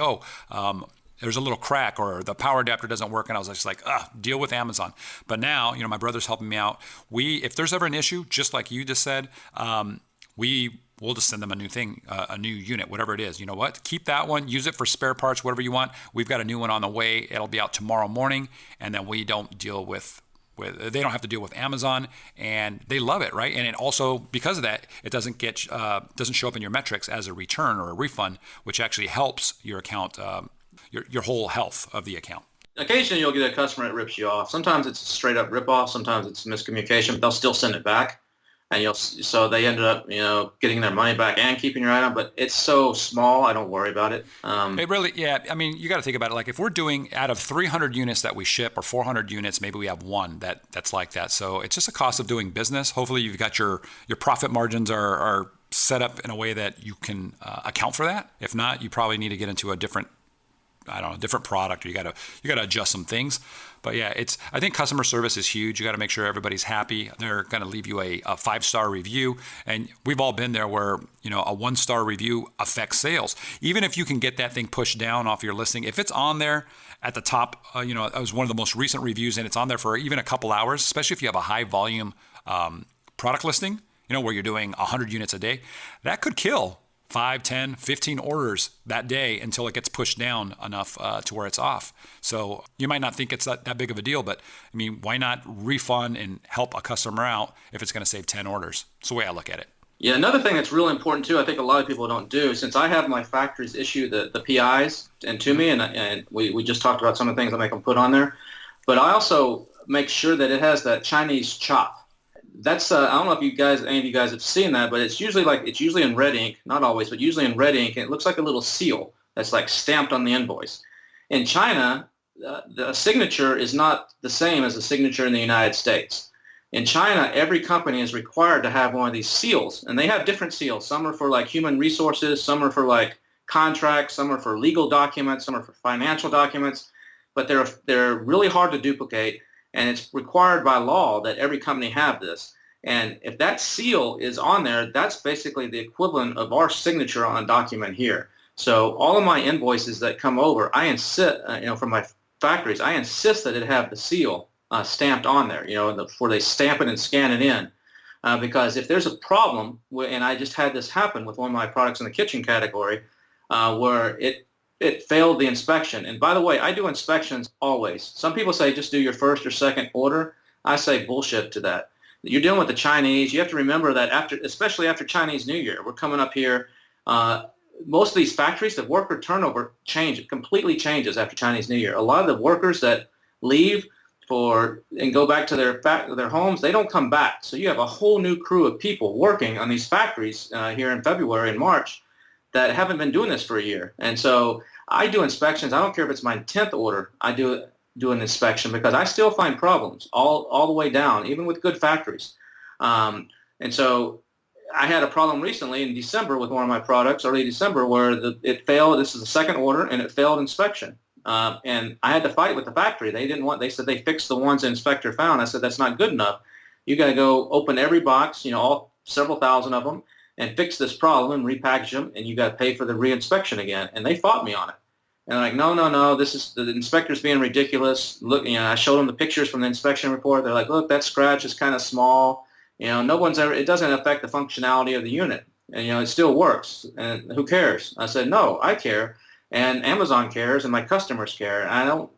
there's a little crack or the power adapter doesn't work. And I was just like, deal with Amazon. But now, my brother's helping me out. If there's ever an issue, just like you just said, we'll just send them a new thing, a new unit, whatever it is. You know what? Keep that one. Use it for spare parts, whatever you want. We've got a new one on the way. It'll be out tomorrow morning. And then we don't deal with they don't have to deal with Amazon, and they love it, right? And it also, because of that, it doesn't show up in your metrics as a return or a refund, which actually helps your account, your whole health of the account. Occasionally you'll get a customer that rips you off. Sometimes it's a straight up rip off. Sometimes it's miscommunication, but they'll still send it back. And so they ended up, getting their money back and keeping your item, but it's so small, I don't worry about it. It really, yeah. I mean, you got to think about it. Like if we're doing out of 300 units that we ship or 400 units, maybe we have one that's like that. So it's just a cost of doing business. Hopefully you've got your profit margins are set up in a way that you can account for that. If not, you probably need to get into a different product, or you got to adjust some things. But yeah, I think customer service is huge. You got to make sure everybody's happy. They're going to leave you a 5-star review. And we've all been there where, a 1-star review affects sales. Even if you can get that thing pushed down off your listing, if it's on there at the top, it was one of the most recent reviews and it's on there for even a couple hours, especially if you have a high volume product listing, where you're doing 100 units a day, that could kill 5, 10, 15 orders that day until it gets pushed down enough to where it's off. So you might not think it's that big of a deal, but I mean, why not refund and help a customer out if it's going to save 10 orders? That's the way I look at it. Yeah, another thing that's really important too, I think a lot of people don't do, since I have my factories issue the PIs to me, and we just talked about some of the things I make them put on there, but I also make sure that it has that Chinese chop. That's I don't know if any of you guys have seen that, but it's usually in red ink, not always, but usually in red ink, and it looks like a little seal that's like stamped on the invoice. In China, the signature is not the same as the signature in the United States. In China, every company is required to have one of these seals, and they have different seals. Some are for like human resources, some are for like contracts, some are for legal documents, some are for financial documents, but they're really hard to duplicate. And it's required by law that every company have this. And if that seal is on there, that's basically the equivalent of our signature on a document here. So all of my invoices that come over, I insist, from my factories, I insist that it have the seal stamped on there, before they stamp it and scan it in. Because if there's a problem, and I just had this happen with one of my products in the kitchen category, where it failed the inspection. And by the way, I do inspections always. Some people say just do your first or second order. I say bullshit to that. You're dealing with the Chinese. You have to remember that especially after Chinese New Year, we're coming up here. Most of these factories, the worker turnover completely changes after Chinese New Year. A lot of the workers that leave and go back to their homes, they don't come back. So you have a whole new crew of people working on these factories here in February and March that haven't been doing this for a year. And so I do inspections. I don't care if it's my 10th order. I do do an inspection because I still find problems all the way down, even with good factories. And so I had a problem recently in December with one of my products, early December, where it failed. This is the second order, and it failed inspection. And I had to fight with the factory. They said they fixed the ones the inspector found. I said, that's not good enough. You got to go open every box, all several thousand of them, and fix this problem and repackage them, and you got to pay for the reinspection again. And they fought me on it. And they're like, no, this is the inspector's being ridiculous. Look, I showed them the pictures from the inspection report. They're like, look, that scratch is kind of small. It doesn't affect the functionality of the unit. And, it still works. And who cares? I said, no, I care. And Amazon cares, and my customers care. And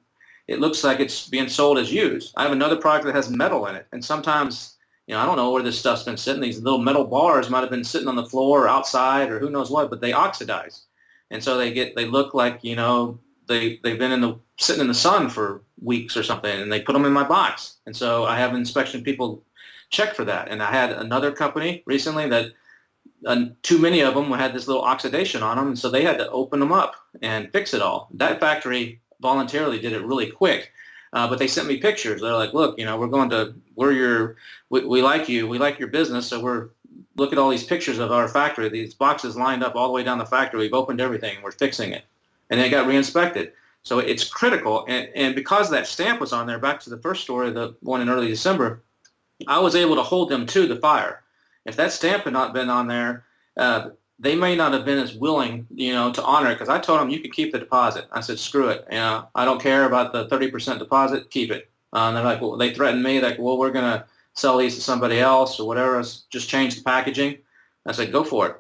it looks like it's being sold as used. I have another product that has metal in it. And sometimes, I don't know where this stuff's been sitting. These little metal bars might have been sitting on the floor or outside or who knows what, but they oxidize. And so they look like, they've been sitting in the sun for weeks or something, and they put them in my box. And so I have inspection people check for that. And I had another company recently that too many of them had this little oxidation on them, and so they had to open them up and fix it all. That factory voluntarily did it really quick, but they sent me pictures. They're like, look, we like you, we like your business, so look at all these pictures of our factory, these boxes lined up all the way down the factory. We've opened everything, we're fixing it. And they got reinspected. So it's critical, and because that stamp was on there, back to the first story, the one in early December, I was able to hold them to the fire. If that stamp had not been on there, they may not have been as willing, to honor it, because I told them you could keep the deposit. I said, screw it. I don't care about the 30% deposit. Keep it. And they're like, well, they threatened me, like, well, we're going to sell these to somebody else or whatever. Just change the packaging. I said, go for it.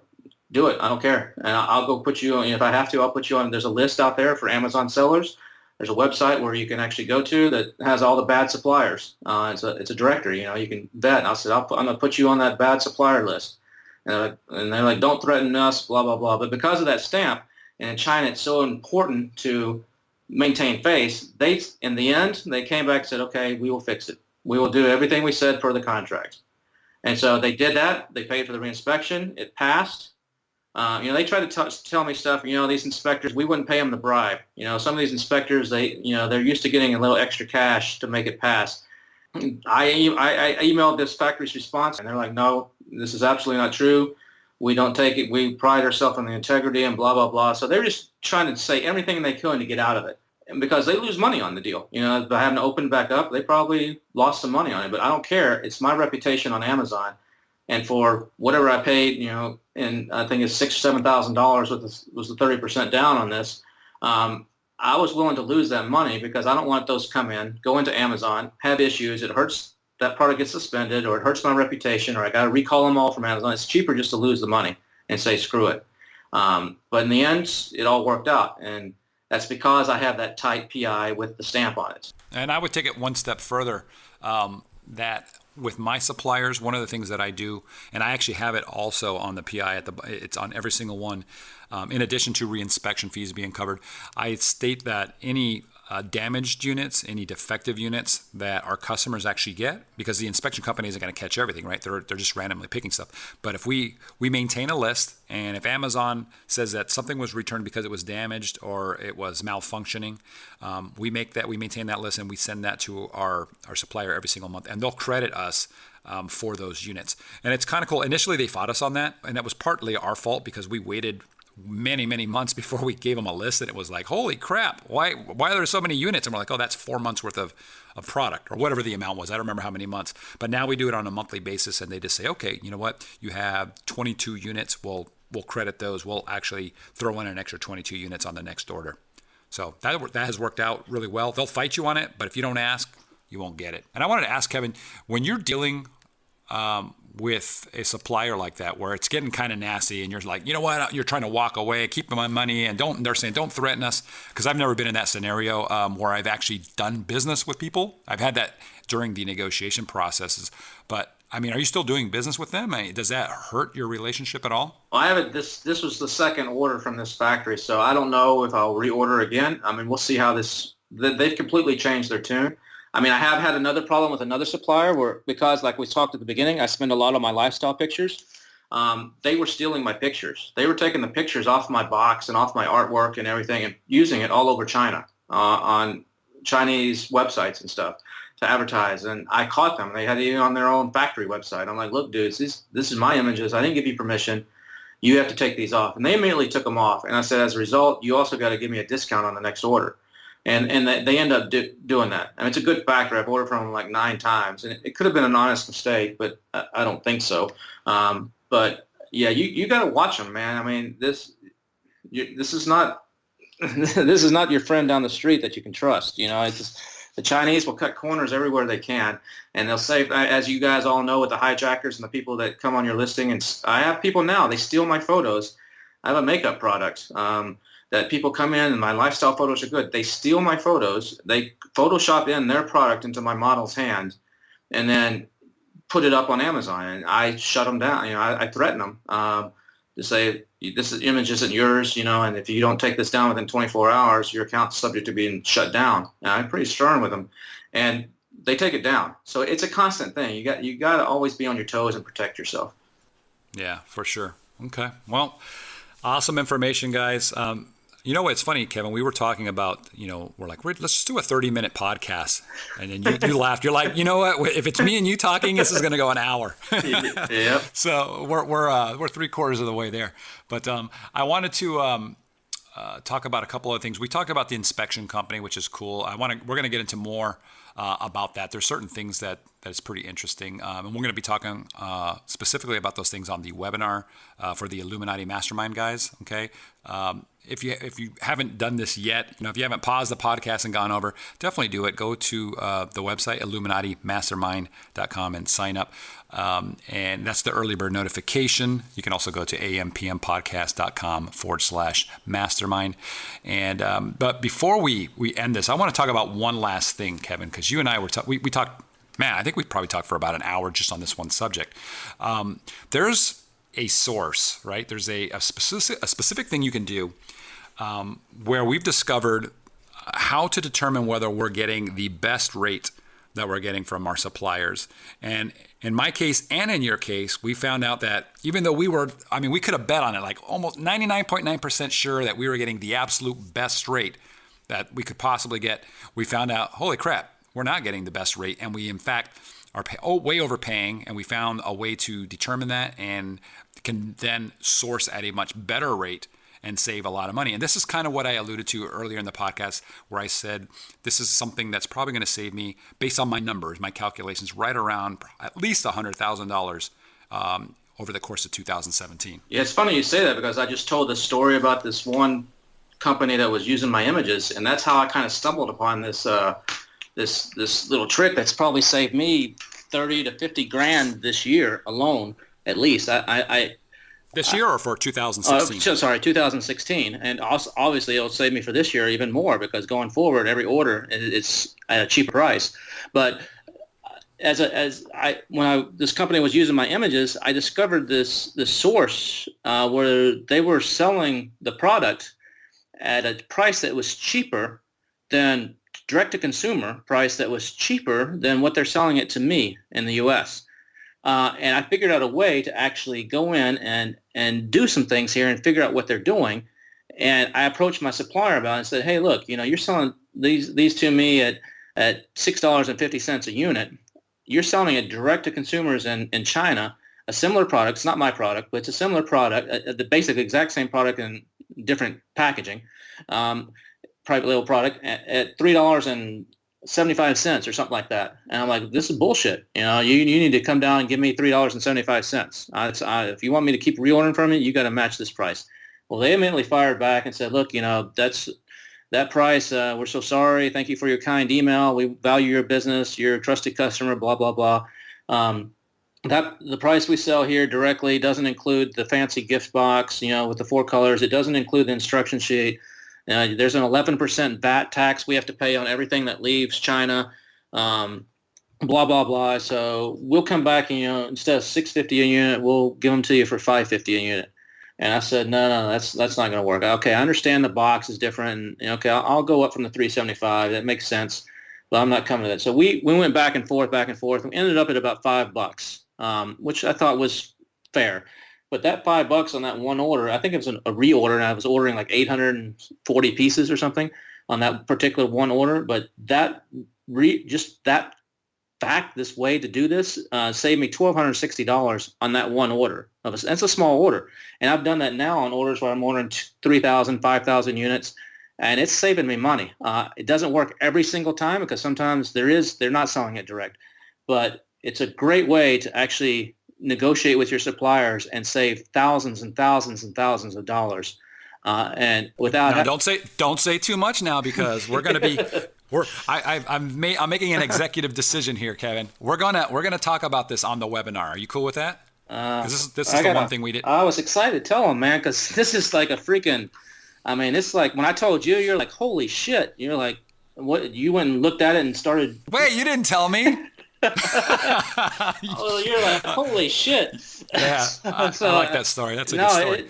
Do it. I don't care. And I'll go put you on. If I have to, I'll put you on. There's a list out there for Amazon sellers. There's a website where you can actually go to that has all the bad suppliers. It's a directory, you can vet. And I said, I'm going to put you on that bad supplier list. And they're like, don't threaten us, blah, blah, blah. But because of that stamp, and in China, it's so important to maintain face, in the end, they came back and said, okay, we will fix it. We will do everything we said for the contract. And so they did that. They paid for the reinspection. It passed. They try to tell me stuff. These inspectors, we wouldn't pay them the bribe. Some of these inspectors, they're used to getting a little extra cash to make it pass. I emailed this factory's response, and they're like, no, this is absolutely not true. We don't take it. We pride ourselves on the integrity and blah, blah, blah. So they're just trying to say everything they could to get out of it. And because they lose money on the deal. By having to open back up, they probably lost some money on it. But I don't care. It's my reputation on Amazon. And for whatever I paid, and I think it's $6,000 or $7,000 was the 30% down on this. I was willing to lose that money because I don't want those to come in, go into Amazon, have issues. It hurts, that product gets suspended, or it hurts my reputation, or I got to recall them all from Amazon. It's cheaper just to lose the money and say, screw it. But in the end, it all worked out. And that's because I have that tight PI with the stamp on it. And I would take it one step further, that with my suppliers, one of the things that I do, and I actually have it also on the PI, it's on every single one, in addition to reinspection fees being covered, I state that any damaged units, any defective units that our customers actually get, because the inspection company isn't going to catch everything, right? They're just randomly picking stuff. But if we maintain a list, and if Amazon says that something was returned because it was damaged or it was malfunctioning, we maintain that list, and we send that to our supplier every single month, and they'll credit us for those units. And it's kind of cool. Initially, they fought us on that, and that was partly our fault because we waited many months before we gave them a list, and it was like, holy crap, why are there so many units? And we're like, oh, that's 4 months worth of product, or whatever the amount was. I don't remember how many months, but now we do it on a monthly basis, and they just say, okay, you know what, you have 22 units, we'll credit those, we'll actually throw in an extra 22 units on the next order. So that has worked out really well. They'll fight you on it, but if you don't ask, you won't get it. And I wanted to ask Kevin, when you're dealing with a supplier like that, where it's getting kind of nasty, and you're like, you know what, you're trying to walk away, keep my money, and they're saying, don't threaten us, because I've never been in that scenario where I've actually done business with people. I've had that during the negotiation processes, but I mean, are you still doing business with them? Does that hurt your relationship at all? Well, I haven't. This was the second order from this factory, so I don't know if I'll reorder again. I mean, we'll see how they've completely changed their tune. I mean, I have had another problem with another supplier where, because like we talked at the beginning, I spend a lot on my lifestyle pictures. They were stealing my pictures. They were taking the pictures off my box and off my artwork and everything and using it all over China on Chinese websites and stuff to advertise, and I caught them. They had it on their own factory website. I'm like, look, dudes, this is my images. I didn't give you permission. You have to take these off. And they immediately took them off. And I said, as a result, you also got to give me a discount on the next order. And they end up doing that. I mean, it's a good factory. I've ordered from them like 9 times. And it could have been an honest mistake, but I don't think so. But, yeah, you got to watch them, man. I mean, this is not this is not your friend down the street that you can trust. You know, it's just, the Chinese will cut corners everywhere they can, and they'll say, as you guys all know, with the hijackers and the people that come on your listing, and I have people now, they steal my photos. I have a makeup product that people come in, and my lifestyle photos are good. They steal my photos. They Photoshop in their product into my model's hand, and then put it up on Amazon, and I shut them down. You know, I threaten them to say, this image isn't yours, you know, and if you don't take this down within 24 hours, your account's subject to being shut down. And I'm pretty stern with them, and they take it down. So it's a constant thing. You got to always be on your toes and protect yourself. Yeah, for sure. Okay. Well, awesome information, guys. You know what's funny, Kevin? We were talking about, you know, let's just do a 30-minute podcast. And then you laughed. You're like, you know what? If it's me and you talking, this is going to go an hour. Yep. So we're 3/4 of the way there. But I wanted to talk about a couple of things. We talked about the inspection company, which is cool. We're going to get into more about that. There's certain things that is pretty interesting, and we're going to be talking specifically about those things on the webinar for the Illuminati Mastermind guys. Okay. If you haven't done this yet, you know, if you haven't paused the podcast and gone over, definitely do it. Go to the website, IlluminatiMastermind.com, and sign up. And that's the early bird notification. You can also go to ampmpodcast.com/mastermind. And but before we end this, I want to talk about one last thing, Kevin, because you and I we talked. Man, I think we probably talked for about an hour just on this one subject. There's a source, right? There's a specific thing you can do where we've discovered how to determine whether we're getting the best rate that we're getting from our suppliers. And in my case and in your case, we found out that even though we could have bet on it, like almost 99.9% sure that we were getting the absolute best rate that we could possibly get. We found out, holy crap, we're not getting the best rate. And we, in fact, are way overpaying. And we found a way to determine that and can then source at a much better rate and save a lot of money. And this is kind of what I alluded to earlier in the podcast, where I said this is something that's probably going to save me, based on my numbers, my calculations, right around at least $100,000 over the course of 2017. Yeah, it's funny you say that, because I just told the story about this one company that was using my images, and that's how I kind of stumbled upon this this little trick that's probably saved me 30 to 50 grand this year alone, at least. This year or for 2016? 2016. And also, obviously, it'll save me for this year even more, because going forward, every order it's at a cheaper price. But when this company was using my images, I discovered this source where they were selling the product at a price that was cheaper than direct-to-consumer price that was cheaper than what they're selling it to me in the U.S. And I figured out a way to actually go in and do some things here and figure out what they're doing. And I approached my supplier about it and said, hey, look, you know, you're selling these to me at $6.50 a unit. You're selling it direct to consumers in China, a similar product. It's not my product, but it's a similar product, the basic exact same product in different packaging, private label product at $3.75 or something like that. And I'm like, this is bullshit. You know, you need to come down and give me $3.75. If you want me to keep reordering from you, you got to match this price. Well, they immediately fired back and said, look, you know, that price, we're so sorry. Thank you for your kind email. We value your business. You're a trusted customer, blah, blah, blah. The price we sell here directly doesn't include the fancy gift box, you know, with the 4 colors. It doesn't include the instruction sheet. There's an 11% VAT tax we have to pay on everything that leaves China, blah, blah, blah. So we'll come back and, you know, instead of $6.50 a unit, we'll give them to you for $5.50 a unit. And I said, no, that's not going to work. Okay, I understand the box is different. And, okay, I'll go up from the $3.75. That makes sense, but I'm not coming to that. So we went back and forth. We ended up at about $5, which I thought was fair. But that $5 on that one order, I think it was a reorder, and I was ordering like 840 pieces or something. on that particular one order. But just that fact, this way to do this, saved me $1,260 on that one order. That's a small order. And I've done that now on orders where I'm ordering 3,000, 5,000 units, and it's saving me money. It doesn't work every single time because sometimes they're not selling it direct. But it's a great way to actually negotiate with your suppliers and save thousands and thousands and thousands of dollars. And without don't say too much now, because we're going to be I'm making an executive decision here, Kevin. We're gonna talk about this on the webinar. Are you cool with that? Because this is the one thing we did. I was excited to tell them, man, because this is like a freaking. I mean, it's like when I told you, you're like, holy shit. You're like, what? You went and looked at it and started. Wait, you didn't tell me. Oh, you're like, holy shit. Yeah, I like that story. That's a good story.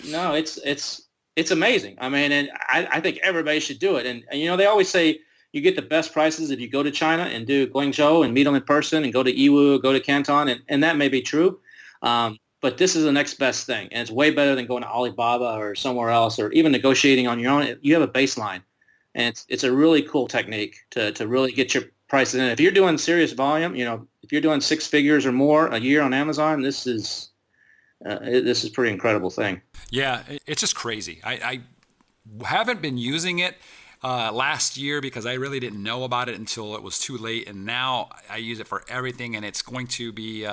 It's amazing. I mean, and I think everybody should do it. And they always say you get the best prices if you go to China and do Guangzhou and meet them in person, and go to Yiwu, go to Canton, and that may be true. But this is the next best thing, and it's way better than going to Alibaba or somewhere else, or even negotiating on your own. You have a baseline, and it's a really cool technique to really get your prices in. If you're doing serious volume, if you're doing 6 figures or more a year on Amazon, this is a pretty incredible thing. Yeah, it's just crazy. I haven't been using it last year because I really didn't know about it until it was too late, and now I use it for everything, and it's going to be,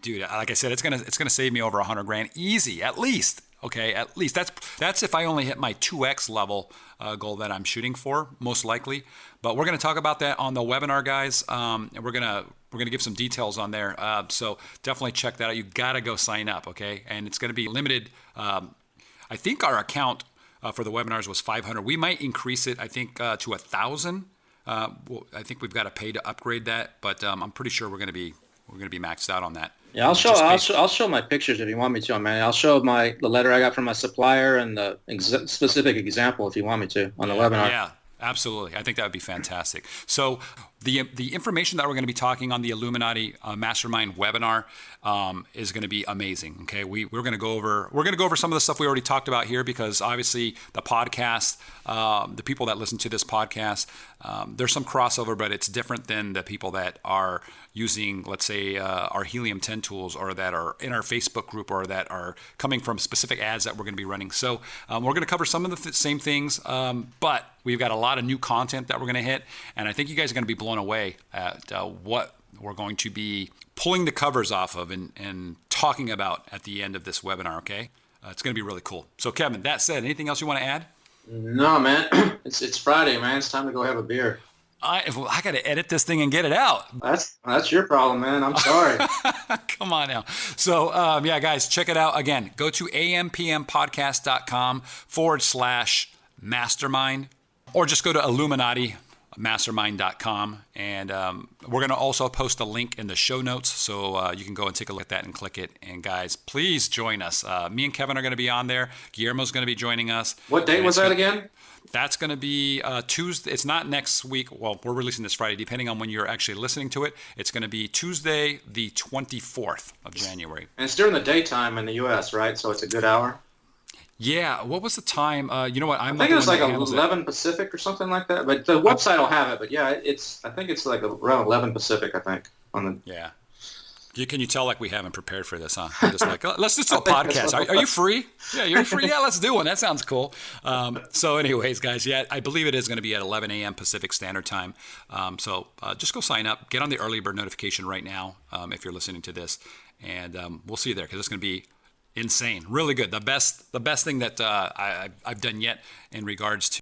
dude. Like I said, it's gonna save me over $100,000 easy, at least. Okay, at least that's if I only hit my 2x level goal that I'm shooting for, most likely. But we're gonna talk about that on the webinar, guys, and we're gonna give some details on there. So definitely check that out. You gotta go sign up, okay? And it's gonna be limited. I think our account for the webinars was 500. We might increase it, I think, to 1,000. I think we've got to pay to upgrade that, but I'm pretty sure we're gonna be maxed out on that. Yeah, I'll show my pictures if you want me to, man. I'll show the letter I got from my supplier and the specific example if you want me to on the webinar. Yeah, absolutely. I think that would be fantastic. So the information that we're going to be talking on the Illuminati Mastermind webinar is going to be amazing. Okay, we're going to go over some of the stuff we already talked about here, because obviously the podcast, the people that listen to this podcast, there's some crossover, but it's different than the people that are using, let's say, our Helium-10 tools, or that are in our Facebook group, or that are coming from specific ads that we're going to be running. So we're going to cover some of the same things, but we've got a lot of new content that we're going to hit, and I think you guys are going to be blown away at what we're going to be pulling the covers off of and talking about at the end of this webinar, okay? It's going to be really cool. So, Kevin, that said, anything else you want to add? No, man. It's Friday, man. It's time to go have a beer. I got to edit this thing and get it out. That's your problem, man. I'm sorry. Come on now. So, yeah, guys, check it out. Again, go to ampmpodcast.com/mastermind, or just go to illuminatimastermind.com, and we're going to also post a link in the show notes, so you can go and take a look at that and click it. And guys, please join us. Me and Kevin are going to be on there. Guillermo's going to be joining us. What date was that again? That's going to be Tuesday. It's not next week. Well, we're releasing this Friday, depending on when you're actually listening to it. It's going to be Tuesday, the 24th of January. And it's during the daytime in the U.S., right? So it's a good hour? Yeah. What was the time? You know what? I think it was like 11 Pacific or something like that. But the website will have it. But yeah, I think it's like around 11 Pacific, I think. Yeah. Can you tell like we haven't prepared for this, huh? I'm just like, let's just do a podcast. Are you free? Yeah, you're free? Yeah, let's do one. That sounds cool. So anyways, guys, yeah, I believe it is going to be at 11 a.m. Pacific Standard Time. So just go sign up. Get on the early bird notification right now if you're listening to this. And we'll see you there, because it's going to be insane. Really good. The best thing that I've done yet in regards to.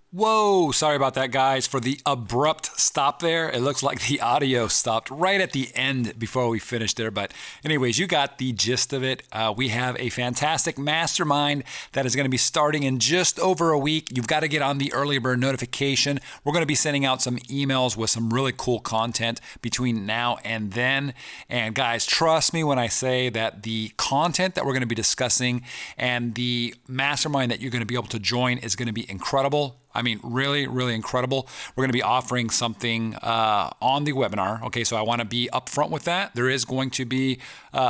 Whoa, sorry about that, guys, for the abrupt stop there. It looks like the audio stopped right at the end before we finished there. But anyways, you got the gist of it. We have a fantastic mastermind that is going to be starting in just over a week. You've got to get on the early bird notification. We're going to be sending out some emails with some really cool content between now and then. And guys, trust me when I say that the content that we're going to be discussing and the mastermind that you're going to be able to join is going to be incredible. I mean, really, really incredible. We're going to be offering something on the webinar. Okay, so I want to be upfront with that. There is going to be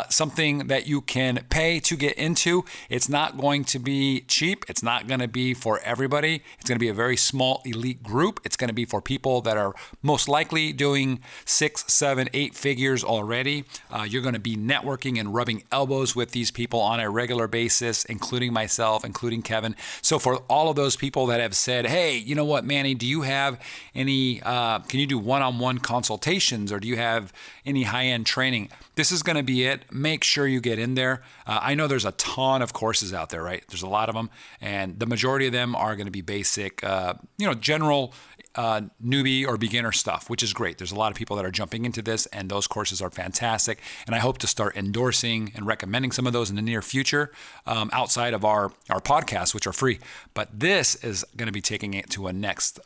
something that you can pay to get into. It's not going to be cheap. It's not going to be for everybody. It's going to be a very small elite group. It's going to be for people that are most likely doing 6, 7, 8 figures already. You're going to be networking and rubbing elbows with these people on a regular basis, including myself, including Kevin. So for all of those people that have said, hey, you know what, Manny, do you have any, can you do one-on-one consultations, or do you have any high-end training? This is going to be it. Make sure you get in there. I know there's a ton of courses out there, right? There's a lot of them, and the majority of them are going to be basic, general newbie or beginner stuff, which is great. There's a lot of people that are jumping into this, and those courses are fantastic. And I hope to start endorsing and recommending some of those in the near future, outside of our podcasts, which are free. But this is going to be taking it to the next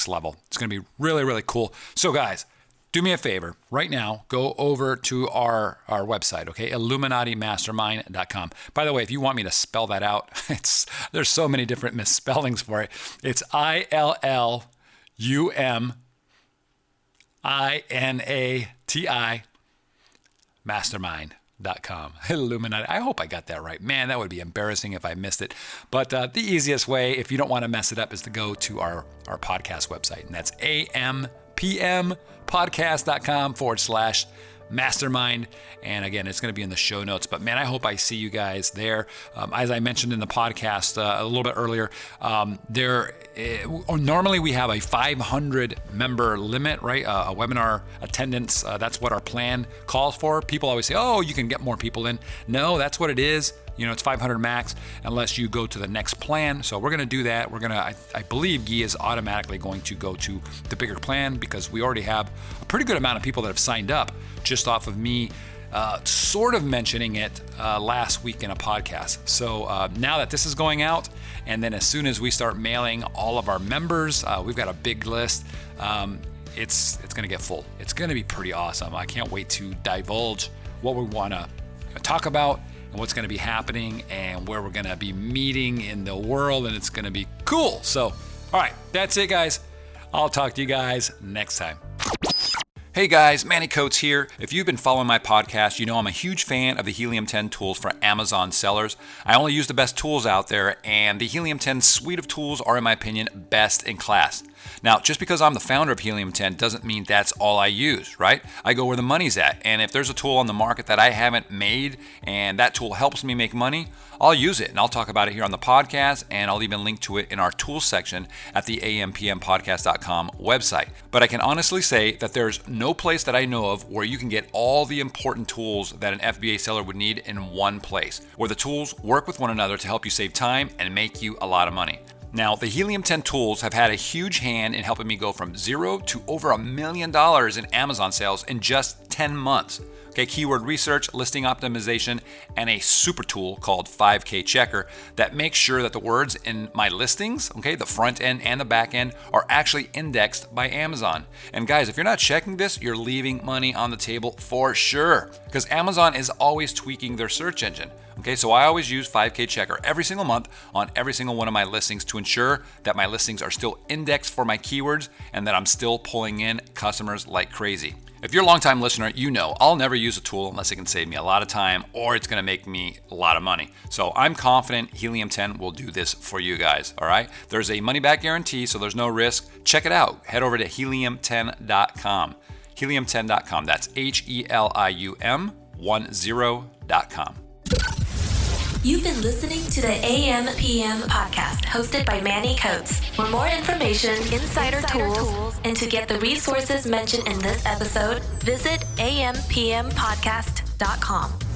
level. It's going to be really, really cool. So guys, do me a favor right now, go over to our website, okay? IlluminatiMastermind.com. By the way, if you want me to spell that out, there's so many different misspellings for it. It's ILLUMINATI Mastermind.com. Illuminati. I hope I got that right. Man, that would be embarrassing if I missed it. But the easiest way, if you don't want to mess it up, is to go to our podcast website, and that's ampmpodcast.com/mastermind. And again, it's going to be in the show notes. But man, I hope I see you guys there. As I mentioned in the podcast a little bit earlier, normally we have a 500 member limit, right? A webinar attendance. That's what our plan calls for. People always say, oh, you can get more people in. No, that's what it is. It's 500 max unless you go to the next plan. So we're going to do that. I believe Guy is automatically going to go to the bigger plan, because we already have a pretty good amount of people that have signed up just off of me sort of mentioning it last week in a podcast. So now that this is going out, and then as soon as we start mailing all of our members, we've got a big list. It's going to get full. It's going to be pretty awesome. I can't wait to divulge what we want to talk about and what's going to be happening and where we're going to be meeting in the world, and it's going to be cool. So, all right, that's it, guys. I'll talk to you guys next time. Hey guys, Manny Coates here. If you've been following my podcast, you know I'm a huge fan of the Helium 10 tools for Amazon sellers. I only use the best tools out there, and the Helium 10 suite of tools are, in my opinion, best in class. Now, just because I'm the founder of Helium 10 doesn't mean that's all I use, right? I go where the money's at, and if there's a tool on the market that I haven't made and that tool helps me make money, I'll use it, and I'll talk about it here on the podcast, and I'll even link to it in our tools section at the ampmpodcast.com website. But I can honestly say that there's no place that I know of where you can get all the important tools that an FBA seller would need in one place, where the tools work with one another to help you save time and make you a lot of money. Now, the Helium 10 tools have had a huge hand in helping me go from zero to over $1 million in Amazon sales in just 10 months. Okay, keyword research, listing optimization, and a super tool called 5K Checker that makes sure that the words in my listings, okay, the front end and the back end, are actually indexed by Amazon. And guys, if you're not checking this, you're leaving money on the table for sure, because Amazon is always tweaking their search engine. Okay, so I always use 5K Checker every single month on every single one of my listings to ensure that my listings are still indexed for my keywords and that I'm still pulling in customers like crazy. If you're a longtime listener, you know I'll never use a tool unless it can save me a lot of time or it's going to make me a lot of money. So I'm confident Helium 10 will do this for you guys, all right? There's a money-back guarantee, so there's no risk. Check it out. Head over to helium10.com. Helium10.com. That's HELIUM10.com. You've been listening to the AM/PM podcast hosted by Manny Coates. For more information, insider tools, and to get the resources mentioned in this episode, visit ampmpodcast.com.